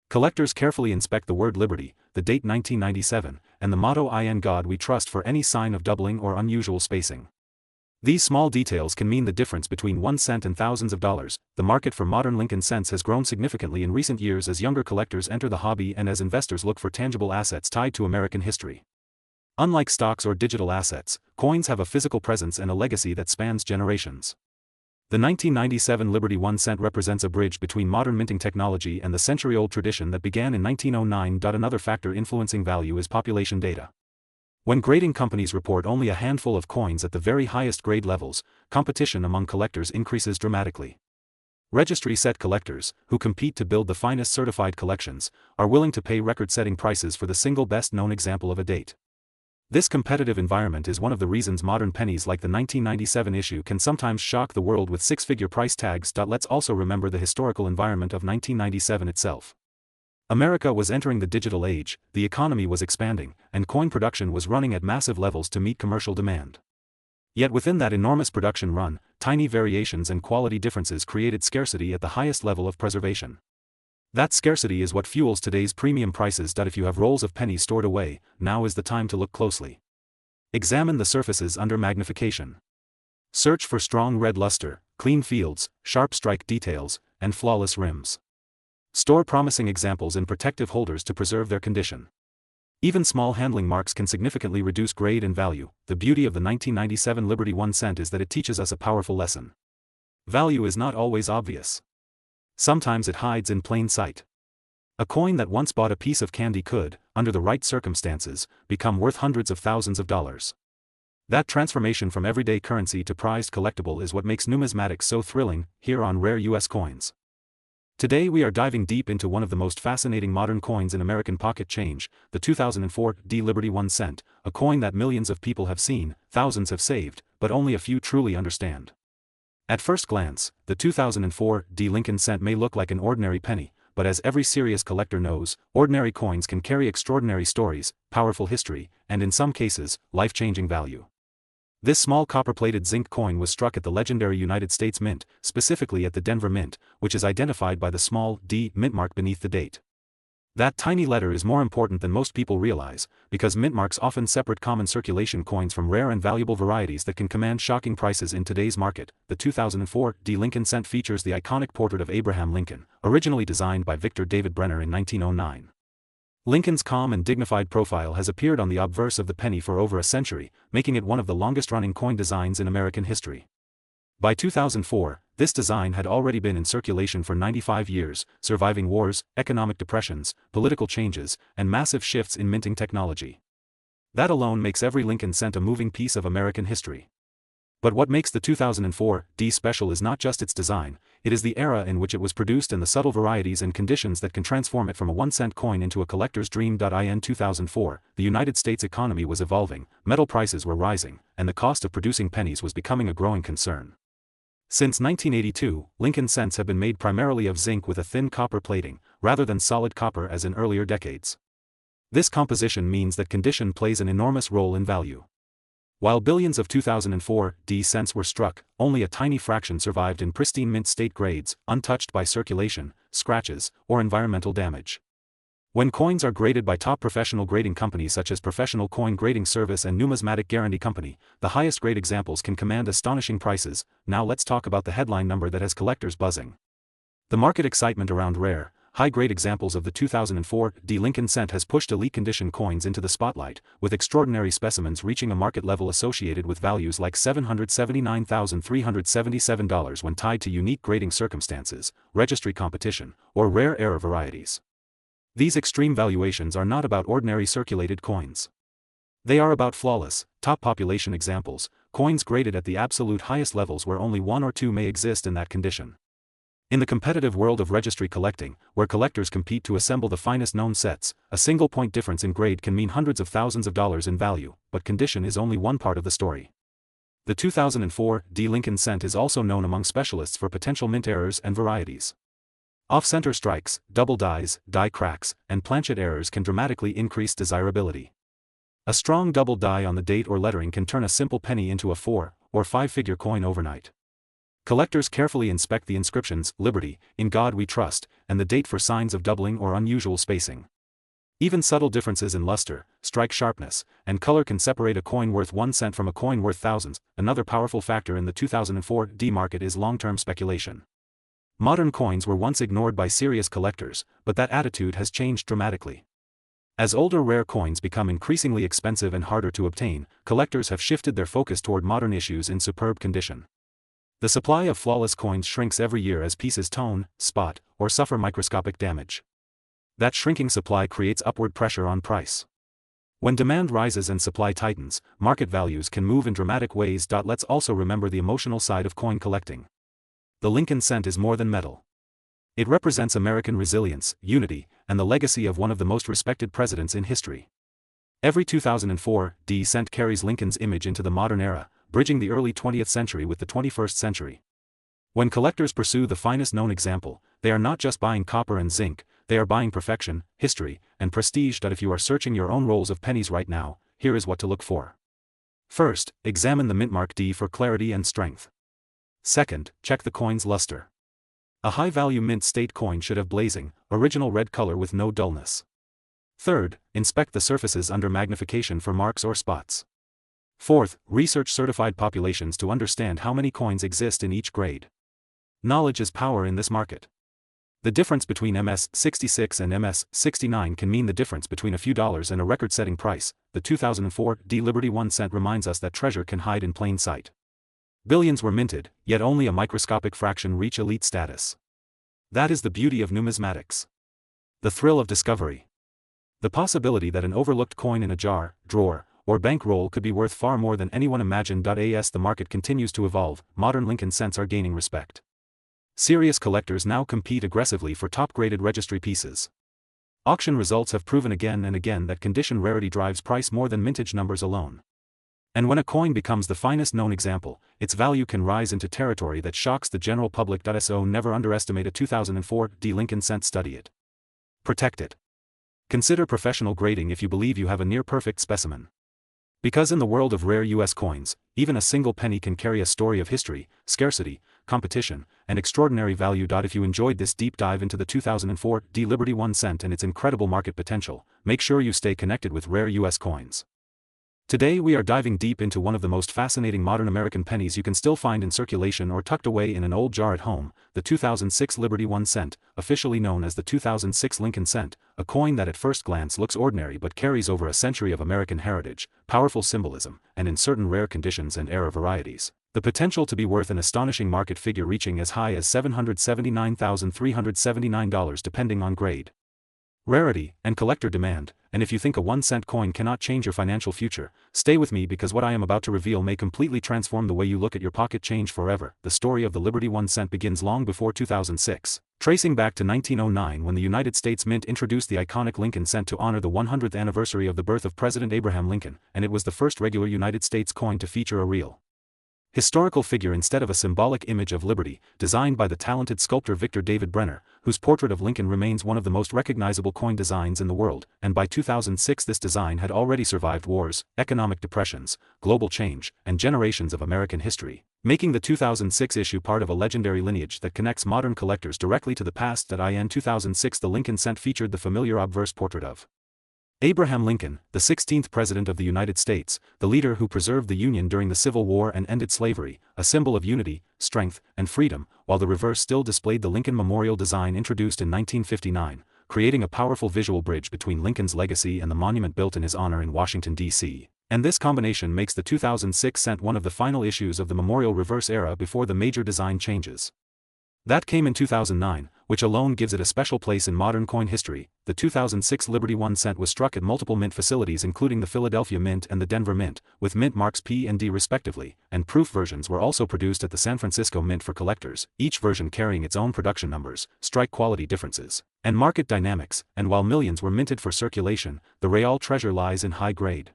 Collectors carefully inspect the word Liberty, the date 1997, and the motto "In God We Trust" for any sign of doubling or unusual spacing. These small details can mean the difference between 1 cent and thousands of dollars. The market for modern Lincoln cents has grown significantly in recent years as younger collectors enter the hobby and as investors look for tangible assets tied to American history. Unlike stocks or digital assets, coins have a physical presence and a legacy that spans generations. The 1997 Liberty 1 cent represents a bridge between modern minting technology and the century-old tradition that began in 1909. Another factor influencing value is population data. When grading companies report only a handful of coins at the very highest grade levels, competition among collectors increases dramatically. Registry-set collectors, who compete to build the finest certified collections, are willing to pay record-setting prices for the single best-known example of a date. This competitive environment is one of the reasons modern pennies like the 1997 issue can sometimes shock the world with six-figure price tags. Let's also remember the historical environment of 1997 itself. America was entering the digital age, the economy was expanding, and coin production was running at massive levels to meet commercial demand. Yet within that enormous production run, tiny variations and quality differences created scarcity at the highest level of preservation. That scarcity is what fuels today's premium prices. If you have rolls of pennies stored away, now is the time to look closely. Examine the surfaces under magnification. Search for strong red luster, clean fields, sharp strike details, and flawless rims. Store promising examples in protective holders to preserve their condition. Even small handling marks can significantly reduce grade and value. The beauty of the 1997 Liberty 1 cent is that it teaches us a powerful lesson. Value is not always obvious. Sometimes it hides in plain sight. A coin that once bought a piece of candy could, under the right circumstances, become worth hundreds of thousands of dollars. That transformation from everyday currency to prized collectible is what makes numismatics so thrilling. Here on Rare U.S. Coins. Today we are diving deep into one of the most fascinating modern coins in American pocket change, the 2004 D Liberty 1 cent, a coin that millions of people have seen, thousands have saved, but only a few truly understand. At first glance, the 2004 D Lincoln cent may look like an ordinary penny, but as every serious collector knows, ordinary coins can carry extraordinary stories, powerful history, and in some cases, life-changing value. This small copper-plated zinc coin was struck at the legendary United States Mint, specifically at the Denver Mint, which is identified by the small D mint mark beneath the date. That tiny letter is more important than most people realize, because mint marks often separate common circulation coins from rare and valuable varieties that can command shocking prices in today's market. The 2004 D Lincoln cent features the iconic portrait of Abraham Lincoln, originally designed by Victor David Brenner in 1909. Lincoln's calm and dignified profile has appeared on the obverse of the penny for over a century, making it one of the longest-running coin designs in American history. By 2004, this design had already been in circulation for 95 years, surviving wars, economic depressions, political changes, and massive shifts in minting technology. That alone makes every Lincoln cent a moving piece of American history. But what makes the 2004 D special is not just its design, it is the era in which it was produced and the subtle varieties and conditions that can transform it from a 1-cent coin into a collector's dream. In 2004, the United States economy was evolving, metal prices were rising, and the cost of producing pennies was becoming a growing concern. Since 1982, Lincoln cents have been made primarily of zinc with a thin copper plating, rather than solid copper as in earlier decades. This composition means that condition plays an enormous role in value. While billions of 2004 D cents were struck, only a tiny fraction survived in pristine mint state grades, untouched by circulation, scratches, or environmental damage. When coins are graded by top professional grading companies such as Professional Coin Grading Service and Numismatic Guarantee Company, the highest grade examples can command astonishing prices. Now let's talk about the headline number that has collectors buzzing. The market excitement around rare, high-grade examples of the 2004 D Lincoln cent has pushed elite condition coins into the spotlight, with extraordinary specimens reaching a market level associated with values like $779,377 when tied to unique grading circumstances, registry competition, or rare era varieties. These extreme valuations are not about ordinary circulated coins. They are about flawless, top population examples, coins graded at the absolute highest levels where only one or two may exist in that condition. In the competitive world of registry collecting, where collectors compete to assemble the finest known sets, a single point difference in grade can mean hundreds of thousands of dollars in value, but condition is only one part of the story. The 2004 D Lincoln cent is also known among specialists for potential mint errors and varieties. Off-center strikes, double dies, die cracks, and planchet errors can dramatically increase desirability. A strong double die on the date or lettering can turn a simple penny into a 4- or 5-figure coin overnight. Collectors carefully inspect the inscriptions, "Liberty, in God we trust," and the date for signs of doubling or unusual spacing. Even subtle differences in luster, strike sharpness, and color can separate a coin worth 1 cent from a coin worth thousands. Another powerful factor in the 2004 D market is long-term speculation. Modern coins were once ignored by serious collectors, but that attitude has changed dramatically. As older rare coins become increasingly expensive and harder to obtain, collectors have shifted their focus toward modern issues in superb condition. The supply of flawless coins shrinks every year as pieces tone, spot, or suffer microscopic damage. That shrinking supply creates upward pressure on price. When demand rises and supply tightens, market values can move in dramatic ways. Let's also remember the emotional side of coin collecting. The Lincoln cent is more than metal. It represents American resilience, unity, and the legacy of one of the most respected presidents in history. Every 2004 D cent carries Lincoln's image into the modern era, bridging the early 20th century with the 21st century. When collectors pursue the finest known example, they are not just buying copper and zinc, they are buying perfection, history, and prestige. If you are searching your own rolls of pennies right now, here is what to look for. First, examine the mintmark D for clarity and strength. Second, check the coin's luster. A high-value mint state coin should have blazing, original red color with no dullness. Third, inspect the surfaces under magnification for marks or spots. Fourth, research certified populations to understand how many coins exist in each grade. Knowledge is power in this market. The difference between MS-66 and MS-69 can mean the difference between a few dollars and a record-setting price. The 2004 D Liberty 1 cent reminds us that treasure can hide in plain sight. Billions were minted, yet only a microscopic fraction reach elite status. That is the beauty of numismatics. The thrill of discovery. The possibility that an overlooked coin in a jar, drawer, or bankroll could be worth far more than anyone imagined. As the market continues to evolve, modern Lincoln cents are gaining respect. Serious collectors now compete aggressively for top-graded registry pieces. Auction results have proven again and again that condition rarity drives price more than mintage numbers alone. And when a coin becomes the finest known example, its value can rise into territory that shocks the general public. So never underestimate a 2004 D Lincoln cent. Study it. Protect it. Consider professional grading if you believe you have a near-perfect specimen. Because in the world of rare U.S. coins, even a single penny can carry a story of history, scarcity, competition, and extraordinary value. If you enjoyed this deep dive into the 2004 D Liberty 1 cent and its incredible market potential, make sure you stay connected with rare U.S. coins. Today we are diving deep into one of the most fascinating modern American pennies you can still find in circulation or tucked away in an old jar at home, the 2006 Liberty 1 cent, officially known as the 2006 Lincoln cent, a coin that at first glance looks ordinary but carries over a century of American heritage, powerful symbolism, and in certain rare conditions and era varieties, the potential to be worth an astonishing market figure reaching as high as $779,379 depending on grade, rarity, and collector demand. And if you think a 1-cent coin cannot change your financial future, stay with me because what I am about to reveal may completely transform the way you look at your pocket change forever. The story of the Liberty 1 cent begins long before 2006, tracing back to 1909 when the United States Mint introduced the iconic Lincoln cent to honor the 100th anniversary of the birth of President Abraham Lincoln, and it was the first regular United States coin to feature a real historical figure instead of a symbolic image of liberty, designed by the talented sculptor Victor David Brenner, whose portrait of Lincoln remains one of the most recognizable coin designs in the world. And by 2006 this design had already survived wars, economic depressions, global change, and generations of American history, making the 2006 issue part of a legendary lineage that connects modern collectors directly to the past. In 2006 the Lincoln cent featured the familiar obverse portrait of Abraham Lincoln, the 16th President of the United States, the leader who preserved the Union during the Civil War and ended slavery, a symbol of unity, strength, and freedom, while the reverse still displayed the Lincoln Memorial design introduced in 1959, creating a powerful visual bridge between Lincoln's legacy and the monument built in his honor in Washington, D.C. And this combination makes the 2006 cent one of the final issues of the Memorial reverse era before the major design changes that came in 2009, which alone gives it a special place in modern coin history. The 2006 Liberty 1 cent was struck at multiple mint facilities including the Philadelphia Mint and the Denver Mint, with mint marks P and D respectively, and proof versions were also produced at the San Francisco Mint for collectors, each version carrying its own production numbers, strike quality differences, and market dynamics. And while millions were minted for circulation, the real treasure lies in high grade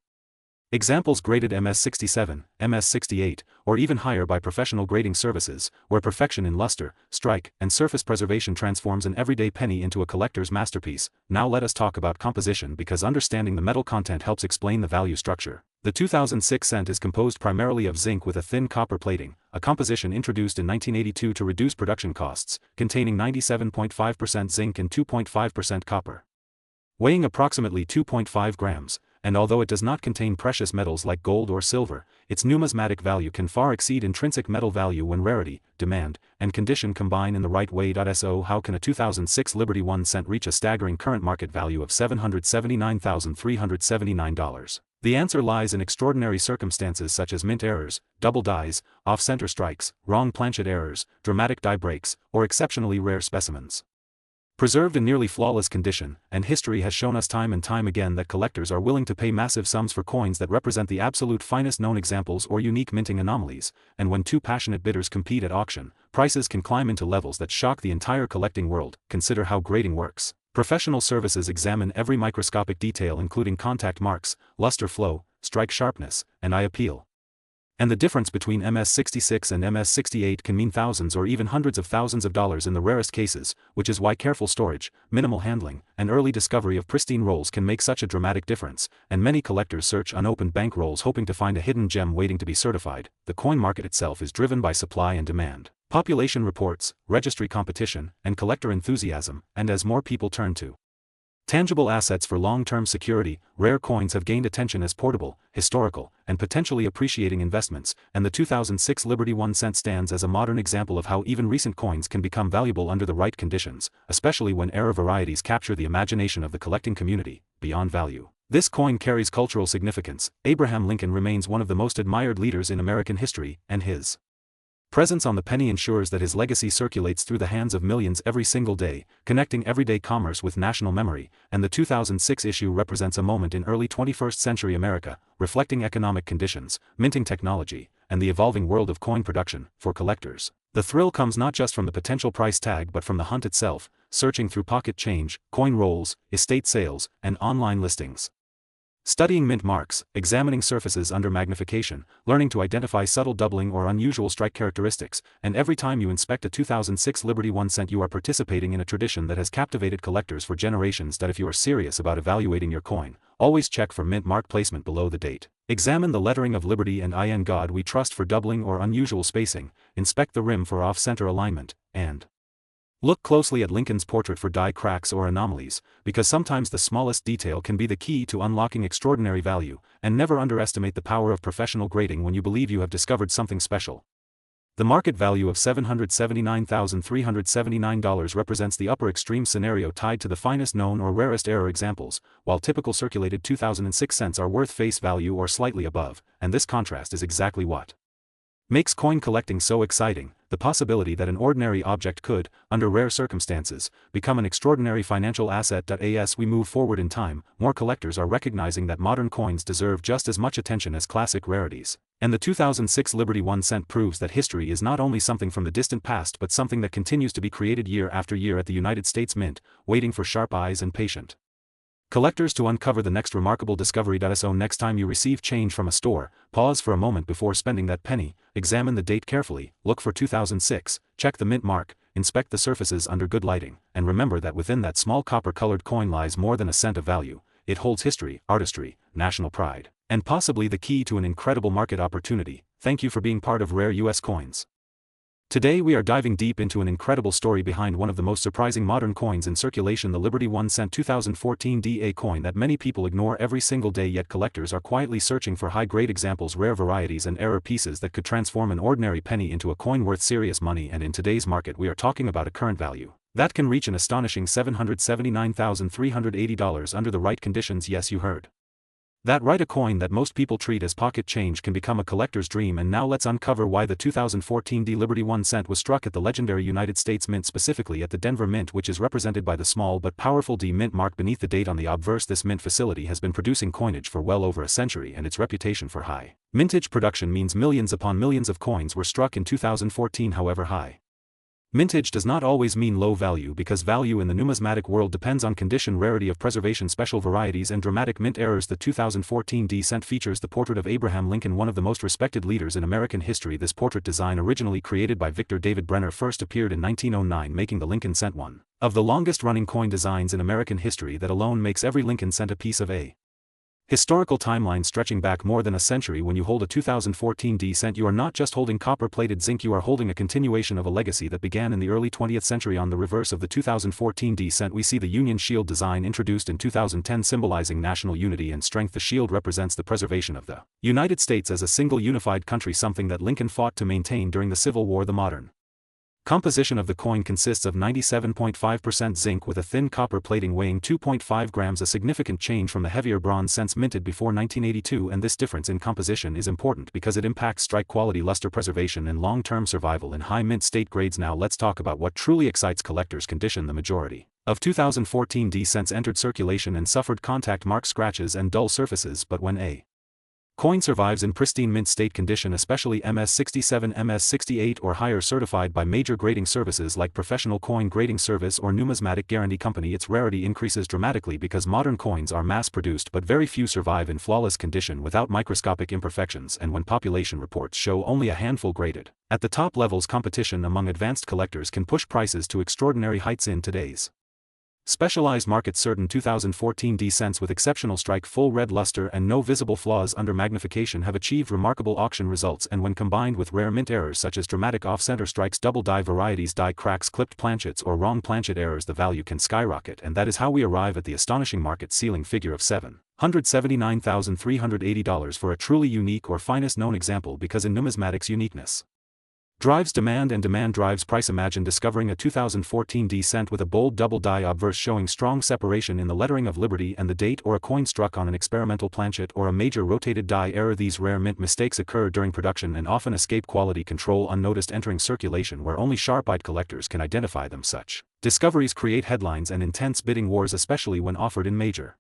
examples graded MS-67, MS-68, or even higher by professional grading services, where perfection in luster, strike, and surface preservation transforms an everyday penny into a collector's masterpiece. Now let us talk about composition because understanding the metal content helps explain the value structure. The 2006 cent is composed primarily of zinc with a thin copper plating, a composition introduced in 1982 to reduce production costs, containing 97.5% zinc and 2.5% copper. Weighing approximately 2.5 grams, and although it does not contain precious metals like gold or silver, its numismatic value can far exceed intrinsic metal value when rarity, demand, and condition combine in the right way. So how can a 2006 Liberty 1 cent reach a staggering current market value of $779,379? The answer lies in extraordinary circumstances such as mint errors, double dies, off-center strikes, wrong planchet errors, dramatic die breaks, or exceptionally rare specimens. Preserved in nearly flawless condition, and history has shown us time and time again that collectors are willing to pay massive sums for coins that represent the absolute finest known examples or unique minting anomalies, and when two passionate bidders compete at auction, prices can climb into levels that shock the entire collecting world. Consider how grading works. Professional services examine every microscopic detail including contact marks, luster flow, strike sharpness, and eye appeal. And the difference between MS-66 and MS-68 can mean thousands or even hundreds of thousands of dollars in the rarest cases, which is why careful storage, minimal handling, and early discovery of pristine rolls can make such a dramatic difference, and many collectors search unopened bank rolls hoping to find a hidden gem waiting to be certified. The coin market itself is driven by supply and demand, population reports, registry competition, and collector enthusiasm, and as more people turn to tangible assets for long-term security, rare coins have gained attention as portable, historical, and potentially appreciating investments, and the 2006 Liberty 1 cent stands as a modern example of how even recent coins can become valuable under the right conditions, especially when rare varieties capture the imagination of the collecting community. Beyond value, this coin carries cultural significance. Abraham Lincoln remains one of the most admired leaders in American history, and his presence on the penny ensures that his legacy circulates through the hands of millions every single day, connecting everyday commerce with national memory, and the 2006 issue represents a moment in early 21st century America, reflecting economic conditions, minting technology, and the evolving world of coin production. For collectors, the thrill comes not just from the potential price tag but from the hunt itself, searching through pocket change, coin rolls, estate sales, and online listings. Studying mint marks, examining surfaces under magnification, learning to identify subtle doubling or unusual strike characteristics, and every time you inspect a 2006 Liberty 1 cent you are participating in a tradition that has captivated collectors for generations. If you are serious about evaluating your coin, always check for mint mark placement below the date. Examine the lettering of Liberty and In God We Trust for doubling or unusual spacing, inspect the rim for off-center alignment, and look closely at Lincoln's portrait for die cracks or anomalies, because sometimes the smallest detail can be the key to unlocking extraordinary value, and never underestimate the power of professional grading when you believe you have discovered something special. The market value of $779,379 represents the upper extreme scenario tied to the finest known or rarest error examples, while typical circulated 2006 cents are worth face value or slightly above, and this contrast is exactly what makes coin collecting so exciting. The possibility that an ordinary object could, under rare circumstances, become an extraordinary financial asset. As we move forward in time, more collectors are recognizing that modern coins deserve just as much attention as classic rarities, and the 2006 Liberty 1 cent proves that history is not only something from the distant past but something that continues to be created year after year at the United States Mint, waiting for sharp eyes and patient collectors to uncover the next remarkable discovery. So next time you receive change from a store, pause for a moment before spending that penny, examine the date carefully, look for 2006, check the mint mark, inspect the surfaces under good lighting, and remember that within that small copper-colored coin lies more than a cent of value. It holds history, artistry, national pride, and possibly the key to an incredible market opportunity. Thank you for being part of Rare US Coins. Today we are diving deep into an incredible story behind one of the most surprising modern coins in circulation, the Liberty 1 cent 2014 DA coin that many people ignore every single day, yet collectors are quietly searching for high-grade examples, rare varieties and error pieces that could transform an ordinary penny into a coin worth serious money. And in today's market we are talking about a current value that can reach an astonishing $779,380 under the right conditions. Yes, you heard that right, a coin that most people treat as pocket change can become a collector's dream. And now let's uncover why the 2014 D Liberty 1 cent was struck at the legendary United States Mint, specifically at the Denver Mint, which is represented by the small but powerful D mint mark beneath the date on the obverse. This mint facility has been producing coinage for well over a century, and its reputation for high mintage production means millions upon millions of coins were struck in 2014. However, high mintage does not always mean low value, because value in the numismatic world depends on condition, rarity of preservation, special varieties, and dramatic mint errors. The 2014 D cent features the portrait of Abraham Lincoln, one of the most respected leaders in American history. This portrait design, originally created by Victor David Brenner, first appeared in 1909, making the Lincoln cent one of the longest-running coin designs in American history. That alone makes every Lincoln cent a piece of a Historical timeline stretching back more than a century. When you hold a 2014 D cent, you are not just holding copper-plated zinc, you are holding a continuation of a legacy that began in the early 20th century. On the reverse of the 2014 D cent we see the Union Shield design introduced in 2010, symbolizing national unity and strength. The shield represents the preservation of the United States as a single unified country, something that Lincoln fought to maintain during the Civil War. The modern composition of the coin consists of 97.5% zinc with a thin copper plating weighing 2.5 grams, a significant change from the heavier bronze cents minted before 1982, and this difference in composition is important because it impacts strike quality, luster preservation, and long-term survival in high mint state grades. Now let's talk about what truly excites collectors. Condition: the majority of 2014 D cents entered circulation and suffered contact marks, scratches, and dull surfaces, but when a coin survives in pristine mint state condition, especially MS67, MS68 or higher, certified by major grading services like Professional Coin Grading Service or Numismatic Guarantee Company, its rarity increases dramatically because modern coins are mass-produced, but very few survive in flawless condition without microscopic imperfections, and when population reports show only a handful graded at the top levels, competition among advanced collectors can push prices to extraordinary heights in today's specialized market. Certain 2014 D cents with exceptional strike, full red luster, and no visible flaws under magnification have achieved remarkable auction results, and when combined with rare mint errors such as dramatic off-center strikes, double die varieties, die cracks, clipped planchets, or wrong planchet errors, the value can skyrocket, and that is how we arrive at the astonishing market ceiling figure of $779,380 for a truly unique or finest known example, because in numismatics uniqueness drives demand and demand drives price. Imagine discovering a 2014 D cent with a bold double die obverse showing strong separation in the lettering of Liberty and the date, or a coin struck on an experimental planchet or a major rotated die error. These rare mint mistakes occur during production and often escape quality control unnoticed, entering circulation where only sharp-eyed collectors can identify them. Such discoveries create headlines and intense bidding wars, especially when offered in major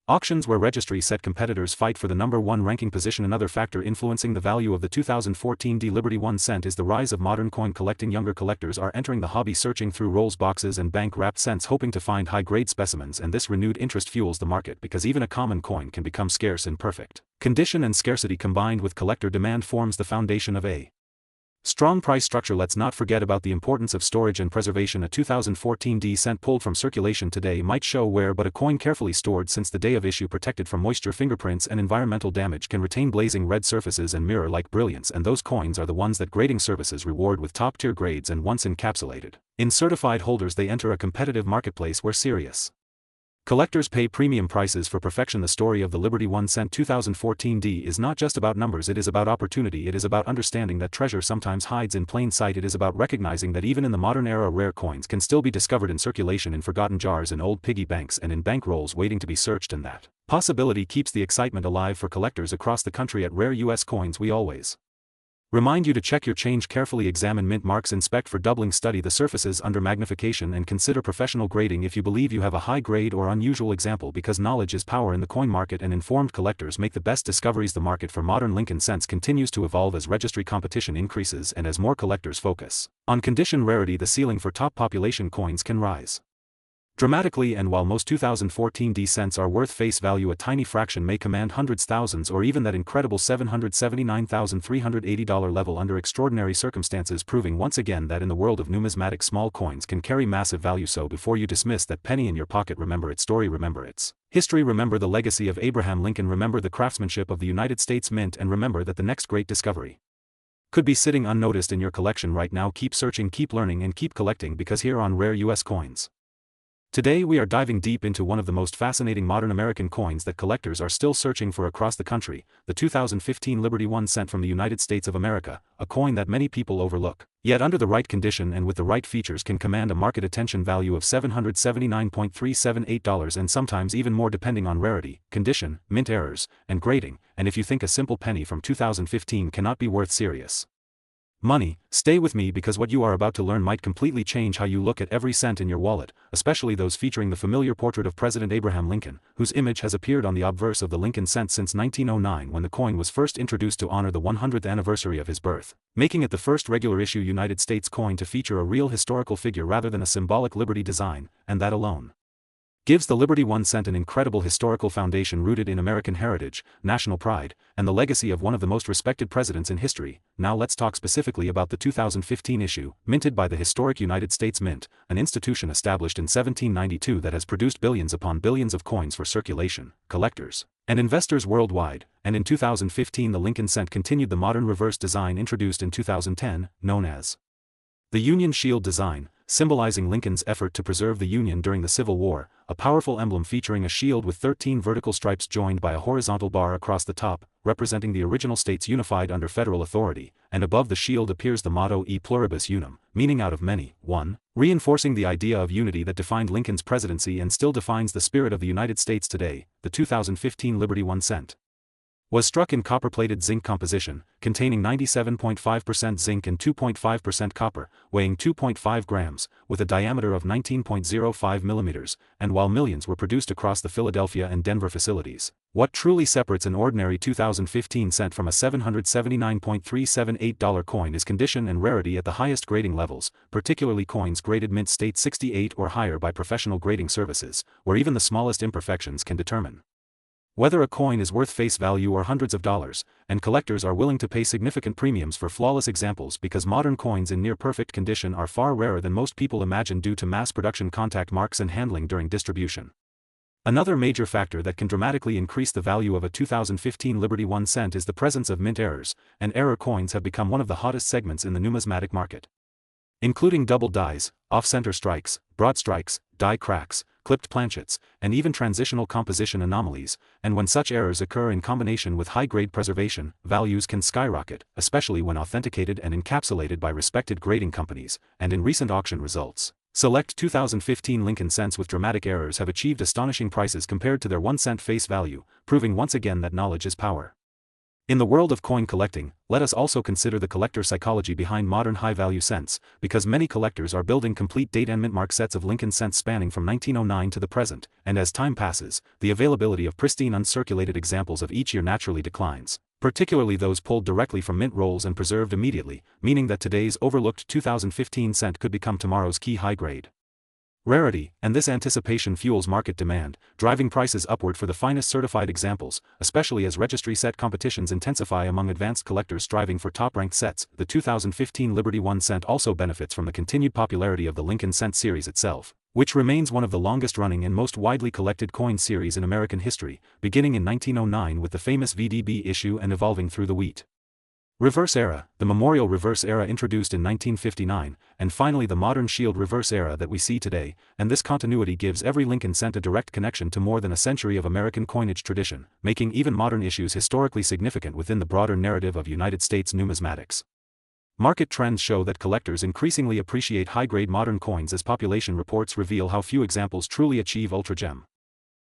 auctions where registry set competitors fight for the number one ranking position. Another factor influencing the value of the 2014 D Liberty 1 cent is the rise of modern coin collecting. Younger collectors are entering the hobby, searching through rolls, boxes, and bank-wrapped cents, hoping to find high-grade specimens, and this renewed interest fuels the market because even a common coin can become scarce in perfect condition, and scarcity combined with collector demand forms the foundation of a strong price structure. Let's not forget about the importance of storage and preservation. A 2014 D cent pulled from circulation today might show wear, but a coin carefully stored since the day of issue, protected from moisture, fingerprints, and environmental damage, can retain blazing red surfaces and mirror-like brilliance, and those coins are the ones that grading services reward with top-tier grades, and once encapsulated in certified holders they enter a competitive marketplace where serious collectors pay premium prices for perfection. The story of the Liberty 1 cent 2014 D is not just about numbers, it is about opportunity. It is about understanding that treasure sometimes hides in plain sight. It is about recognizing that even in the modern era rare coins can still be discovered in circulation, in forgotten jars, in old piggy banks, and in bankrolls waiting to be searched, and that possibility keeps the excitement alive for collectors across the country. At Rare US Coins we always remind you to check your change carefully, examine mint marks, inspect for doubling, study the surfaces under magnification, and consider professional grading if you believe you have a high grade or unusual example, because knowledge is power in the coin market and informed collectors make the best discoveries. The market for modern Lincoln cents continues to evolve as registry competition increases and as more collectors focus on condition rarity. The ceiling for top population coins can rise dramatically, and while most 2014 D cents are worth face value, a tiny fraction may command hundreds, thousands, or even that incredible $779,380 level under extraordinary circumstances, proving once again that in the world of numismatic small coins can carry massive value. So before you dismiss that penny in your pocket, remember its story, remember its history, remember the legacy of Abraham Lincoln, remember the craftsmanship of the United States Mint, and remember that the next great discovery could be sitting unnoticed in your collection right now. Keep searching, keep learning, and keep collecting, because here on Rare US Coins today we are diving deep into one of the most fascinating modern American coins that collectors are still searching for across the country, the 2015 Liberty 1 cent from the United States of America, a coin that many people overlook, yet under the right condition and with the right features can command a market attention value of $779,378, and sometimes even more depending on rarity, condition, mint errors, and grading. And if you think a simple penny from 2015 cannot be worth serious money, stay with me, because what you are about to learn might completely change how you look at every cent in your wallet, especially those featuring the familiar portrait of President Abraham Lincoln, whose image has appeared on the obverse of the Lincoln cent since 1909, when the coin was first introduced to honor the 100th anniversary of his birth, making it the first regular issue United States coin to feature a real historical figure rather than a symbolic Liberty design, and that alone gives the Liberty 1 cent an incredible historical foundation rooted in American heritage, national pride, and the legacy of one of the most respected presidents in history. Now let's talk specifically about the 2015 issue, minted by the historic United States Mint, an institution established in 1792 that has produced billions upon billions of coins for circulation, collectors, and investors worldwide. And in 2015 the Lincoln cent continued the modern reverse design introduced in 2010, known as the Union Shield design, symbolizing Lincoln's effort to preserve the Union during the Civil War, a powerful emblem featuring a shield with 13 vertical stripes joined by a horizontal bar across the top, representing the original states unified under federal authority, and above the shield appears the motto E pluribus unum, meaning out of many, one, reinforcing the idea of unity that defined Lincoln's presidency and still defines the spirit of the United States today. The 2015 Liberty 1 cent was struck in copper-plated zinc composition, containing 97.5% zinc and 2.5% copper, weighing 2.5 grams, with a diameter of 19.05 millimeters, and while millions were produced across the Philadelphia and Denver facilities, what truly separates an ordinary 2015 cent from a $779.378 coin is condition and rarity at the highest grading levels, particularly coins graded mint state 68 or higher by professional grading services, where even the smallest imperfections can determine whether a coin is worth face value or hundreds of dollars, and collectors are willing to pay significant premiums for flawless examples because modern coins in near-perfect condition are far rarer than most people imagine due to mass production contact marks and handling during distribution. Another major factor that can dramatically increase the value of a 2015 Liberty 1 cent is the presence of mint errors, and error coins have become one of the hottest segments in the numismatic market. Including double dies, off-center strikes, broad strikes, die cracks, clipped planchets, and even transitional composition anomalies, and when such errors occur in combination with high-grade preservation, values can skyrocket, especially when authenticated and encapsulated by respected grading companies, and in recent auction results, select 2015 Lincoln cents with dramatic errors have achieved astonishing prices compared to their 1 cent face value, proving once again that knowledge is power. In the world of coin collecting, let us also consider the collector psychology behind modern high-value cents, because many collectors are building complete date and mint mark sets of Lincoln cents spanning from 1909 to the present, and as time passes, the availability of pristine uncirculated examples of each year naturally declines, particularly those pulled directly from mint rolls and preserved immediately, meaning that today's overlooked 2015 cent could become tomorrow's key high-grade rarity, and this anticipation fuels market demand, driving prices upward for the finest certified examples, especially as registry set competitions intensify among advanced collectors striving for top-ranked sets. The 2015 Liberty 1 cent also benefits from the continued popularity of the Lincoln cent series itself, which remains one of the longest-running and most widely collected coin series in American history, beginning in 1909 with the famous VDB issue and evolving through the wheat reverse era, the memorial reverse era introduced in 1959, and finally the modern shield reverse era that we see today, and this continuity gives every Lincoln cent a direct connection to more than a century of American coinage tradition, making even modern issues historically significant within the broader narrative of United States numismatics. Market trends show that collectors increasingly appreciate high-grade modern coins as population reports reveal how few examples truly achieve ultra-gem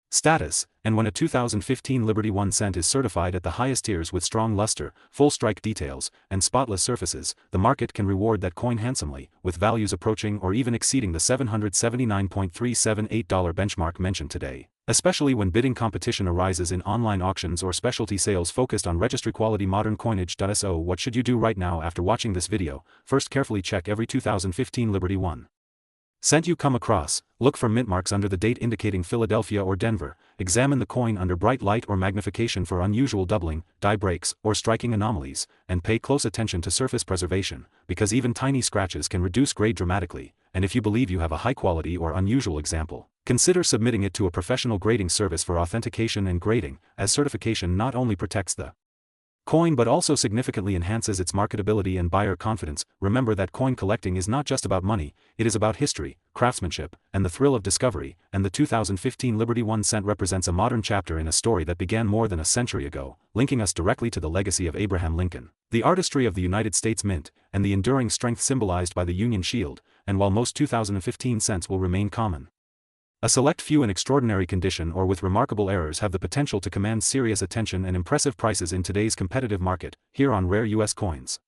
status, and when a 2015 Liberty 1 cent is certified at the highest tiers with strong luster, full strike details, and spotless surfaces, the market can reward that coin handsomely, with values approaching or even exceeding the $779.378 benchmark mentioned today, especially when bidding competition arises in online auctions or specialty sales focused on registry-quality modern coinage. So what should you do right now after watching this video? First, carefully check every 2015 Liberty 1 cent you come across, look for mint marks under the date indicating Philadelphia or Denver, examine the coin under bright light or magnification for unusual doubling, die breaks, or striking anomalies, and pay close attention to surface preservation, because even tiny scratches can reduce grade dramatically, and if you believe you have a high-quality or unusual example, consider submitting it to a professional grading service for authentication and grading, as certification not only protects the coin but also significantly enhances its marketability and buyer confidence. Remember that coin collecting is not just about money, it is about history, craftsmanship, and the thrill of discovery, and the 2015 Liberty 1 cent represents a modern chapter in a story that began more than a century ago, linking us directly to the legacy of Abraham Lincoln, the artistry of the United States Mint, and the enduring strength symbolized by the Union Shield. And while most 2015 cents will remain common, a select few in extraordinary condition or with remarkable errors have the potential to command serious attention and impressive prices in today's competitive market. Here on Rare U.S. Coins.